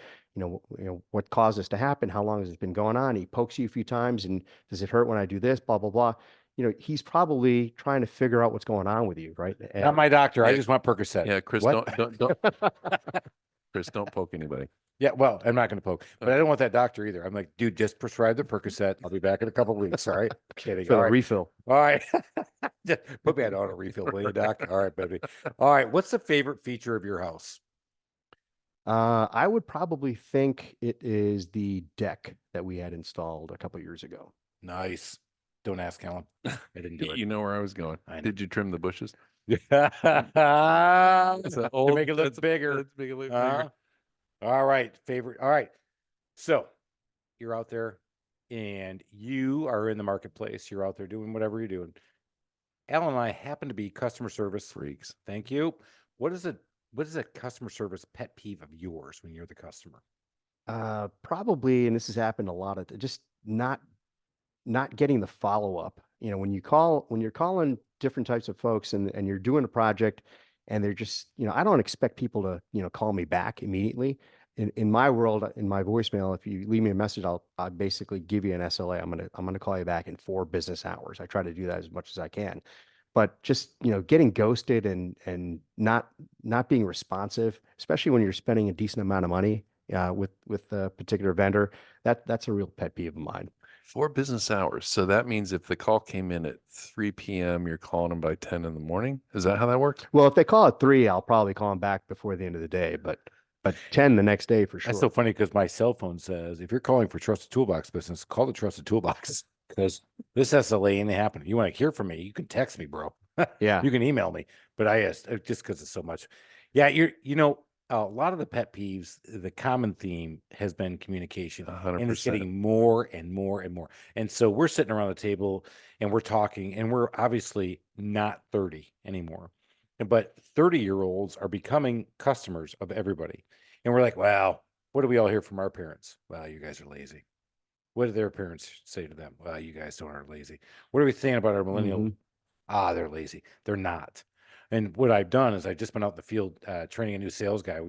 What caused this to happen? How long has it been going on? He pokes you a few times, and does it hurt when I do this? Blah blah blah. He's probably trying to figure out what's going on with you, right? Not my doctor. I yeah, just want Percocet. yeah, Chris, What? don't, Chris, don't poke anybody. Yeah, well, I'm not going to poke, but I don't want that doctor either. I'm like, dude, just prescribe the Percocet. I'll be back in a couple of weeks. All right. Kidding. For All the right. refill. All right. Just put me on auto refill, will you, doc? All right, baby. All right. What's the favorite feature of your house? I would probably think it is the deck that we had installed a couple years ago. Nice. Don't ask Helen. I didn't do it. You know where I was going. I know. Did you trim the bushes? to old- make it look that's- bigger. Let's make it look Uh, bigger. all right. Favorite. All right. So you're out there and you are in the marketplace. You're out there doing whatever you're doing. Alan and I happen to be customer service Freaks. Thank you. What is a customer service pet peeve of yours when you're the customer? Probably, and this has happened a lot of just not getting the follow up. When you're calling different types of folks and you're doing a project and they're just, I don't expect people to, call me back immediately. In my world, in my voicemail, if you leave me a message, I'll basically give you an SLA. I'm gonna call you back in 4 business hours. I try to do that as much as I can. But just, getting ghosted and not being responsive, especially when you're spending a decent amount of money with a particular vendor, that's a real pet peeve of mine. 4 business hours. So that means if the call came in at 3 p.m., you're calling them by 10 in the morning. Is that how that works? Well, if they call at 3, I'll probably call them back before the end of the day, but 10 the next day for sure. That's so funny because my cell phone says if you're calling for Trusted Toolbox business, call the Trusted Toolbox because this SLA ain't happening. You want to hear from me? You can text me, bro. Yeah. You can email me, but I asked just because it's so much. Yeah, a lot of the pet peeves, the common theme has been communication, and it's 100%. getting more and more and more. And so we're sitting around the table and we're talking, and we're obviously not 30 anymore, but 30-year-olds are becoming customers of everybody. And we're like, wow, what do we all hear from our parents? Well, you guys are lazy. What do their parents say to them? Well, you guys don't are lazy. What are we saying about our millennial? Mhm. They're lazy. They're not. And what I've done is I've just been out in the field training a new sales guy.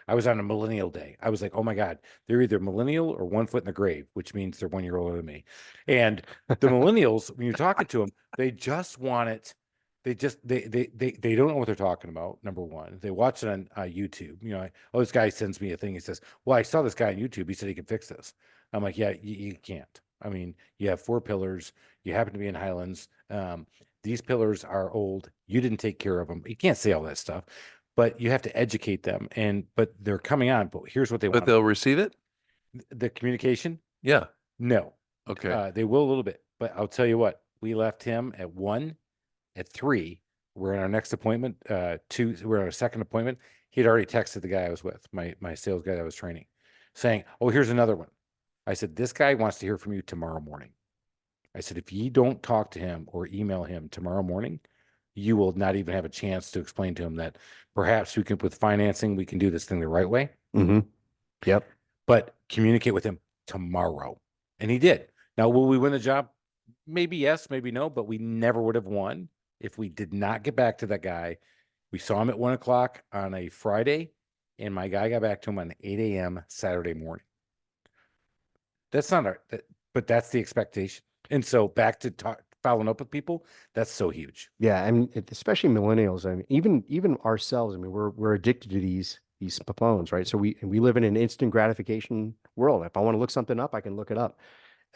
I was on a millennial day. I was like, oh my God, they're either millennial or 1 foot in the grave, which means they're 1 year older than me. And the millennials, when you're talking to them, they just want it. They don't know what they're talking about. Number one, they watch it on YouTube. This guy sends me a thing. He says, well, I saw this guy on YouTube. He said he could fix this. I'm like, yeah, you can't. I mean, you have 4 pillars. You happen to be in Highlands. These pillars are old. You didn't take care of them. You can't say all that stuff, but you have to educate them. But they're coming on. But here's what they But want. they'll receive it? The communication? Yeah. No. Okay. They will a little bit. But I'll tell you what, we left him at 1, at 3. We're in our next appointment. 2, we're on our second appointment. He'd already texted the guy I was with, my sales guy that I was training, saying, oh, here's another one. I said, this guy wants to hear from you tomorrow morning. I said, if you don't talk to him or email him tomorrow morning, you will not even have a chance to explain to him that perhaps we can, with financing, we can do this thing the right way. Mm-hmm. Yep. But communicate with him tomorrow. And he did. Now, will we win the job? Maybe yes, maybe no, but we never would have won if we did not get back to that guy. We saw him at 1 o'clock on a Friday, and my guy got back to him on 8 a.m. Saturday morning. That's not but that's the expectation. And so back to following up with people, that's so huge. Yeah, and especially millennials. I mean, even ourselves. I mean, we're addicted to these phones, right? So we live in an instant gratification world. If I want to look something up, I can look it up.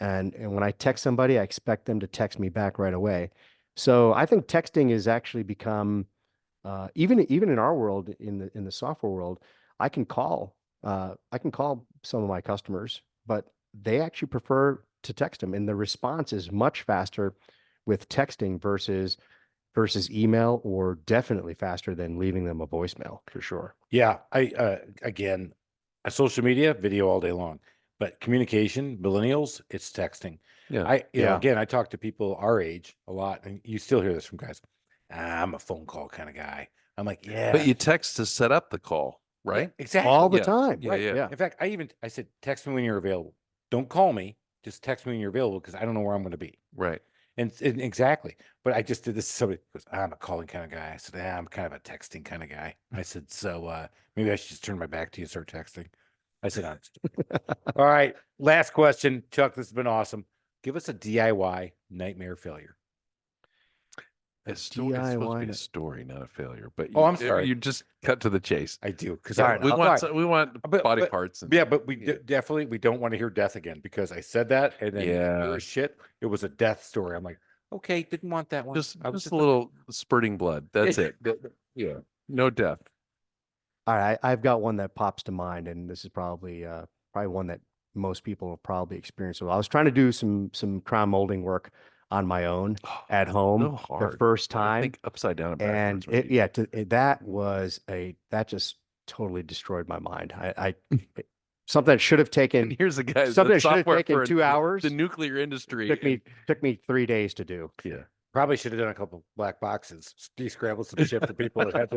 And when I text somebody, I expect them to text me back right away. So I think texting has actually become even in our world, in the software world, I can call some of my customers, but they actually prefer to text them, and the response is much faster with texting versus versus email, or definitely faster than leaving them a voicemail for sure. Yeah. Again, social media, video all day long, but communication, millennials, it's texting. Yeah. Again, I talk to people our age a lot, and you still hear this from guys. I'm a phone call kind of guy. I'm like, yeah. But you text to set up the call, Yeah, right? exactly. All the Yeah. time. Yeah, Right. yeah. In fact, I said, text me when you're available. Don't call me. Just text me when you're available because I don't know where I'm going to be. Right. And exactly. But I just did this to somebody who goes, I'm a calling kind of guy. I said, I'm kind of a texting kind of guy. I said, so maybe I should just turn my back to you and start texting. I said, all right. Last question. Chuck, this has been awesome. Give us a DIY nightmare failure. It's supposed to be DIY. a story, not a failure. But Oh, I'm sorry. You just cut to the chase. I do. Because All right, we want body parts. And, yeah, but we definitely we don't want to hear death again because I said that and then Yeah. shit. It was a death story. I'm like, okay, didn't want that one. just I was a little spurting blood. That's it. Yeah. No death. All right, I've got one that pops to mind, and this is probably one that most people have probably experienced. So I was trying to do some crown molding work on my own at home so hard. the first I time, think upside down and and backwards. that just totally destroyed my mind. I something that should have taken And here's a guy. something that should have software taken for 2 hours The nuclear industry took me 3 days to do. Yeah. probably should have done a couple black boxes, descrambled some shit for people that had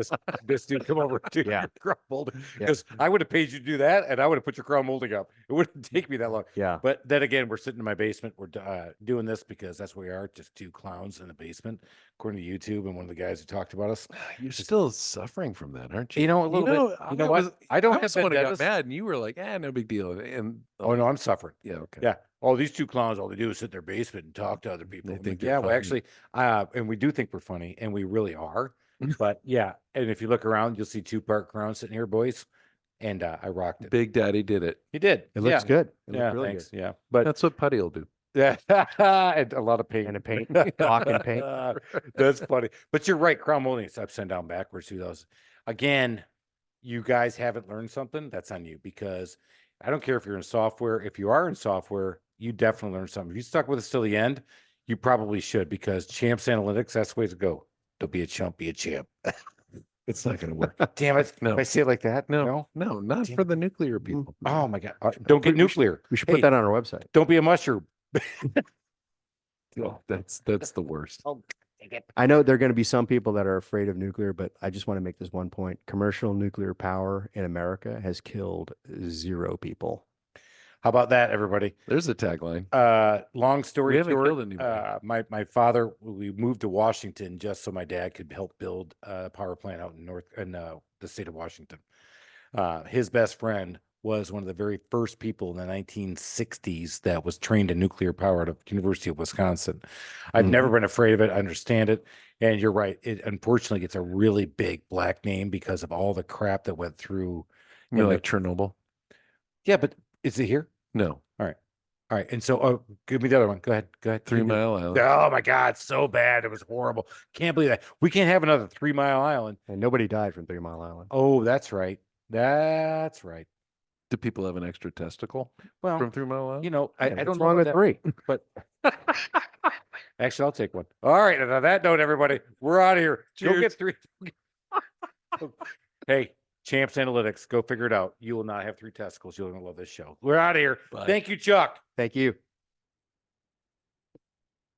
this dude come over to Yeah. crown molding. Yeah. Because I would have paid you to do that, and I would have put your crown molding up. It wouldn't take me that long. Yeah. But then again, we're sitting in my basement. We're doing this because that's where we are, just two clowns in the basement, according to YouTube and one of the guys who talked about us. You're still suffering from that, aren't you? You know, a little bit. You know what? I don't have was the one who got vendettas. mad, and you were like, no big deal. And Oh no, I'm suffering. yeah, okay. Yeah. Oh, these two clowns, all they do is sit in their basement and talk to other people. They I'm think like, they're yeah, well, funny. actually, and we do think we're funny, and we really are. But yeah, and if you look around, you'll see two-part crown sitting here, boys. And I rocked it. Big Daddy did it. He did. It looks Yeah. good. It Yeah, looks really thanks. good. Yeah, but That's what Putty will do. yeah, and a lot of paint And a paint, caulk and paint. That's funny. But you're right. Crown molding is upside down backwards to those. Again, you guys haven't learned something. That's on you because I don't care if you're in software. If you are in software, you definitely learn something. If you stuck with us till the end, you probably should because Champs Analytics, that's the way to go. Don't be a chump, be a champ. It's not going to work. Damn it. No. If I say it like that. No, not Damn. for the nuclear people. Oh my God. Don't get nuclear. We should Hey, put that on our website. Don't be a mushroom. Oh, that's the worst. Oh, I know there are going to be some people that are afraid of nuclear, but I just want to make this one point. Commercial nuclear power in America has killed 0 people. how about that, everybody? There's a tagline. Long story We haven't short, killed anybody. my father, we moved to Washington just so my dad could help build a power plant out in the state of Washington. His best friend was one of the very first people in the 1960s that was trained in nuclear power at the University of Wisconsin. I've never been afraid of it. I understand it. And you're right. It unfortunately gets a really big black name because of all the crap that went through. You know, like Chernobyl. Yeah, but is it here? No. All right. And so, give me the other one. Go ahead. 3 Mile Island. Oh my God, so bad. It was horrible. Can't believe that. We can't have another 3 Mile Island. And nobody died from 3 Mile Island. Oh, that's right. That's right. Do people have an extra testicle Well, from 3 Mile Island? you know, I What's don't know wrong with that, 3? but actually, I'll take one. All right. And on that note, everybody, we're out of here. Go get 3. Hey, Champs Analytics, go figure it out. You will not have 3 testicles. You're going to love this show. We're out of here. Bye. Thank you, Chuck. Thank you.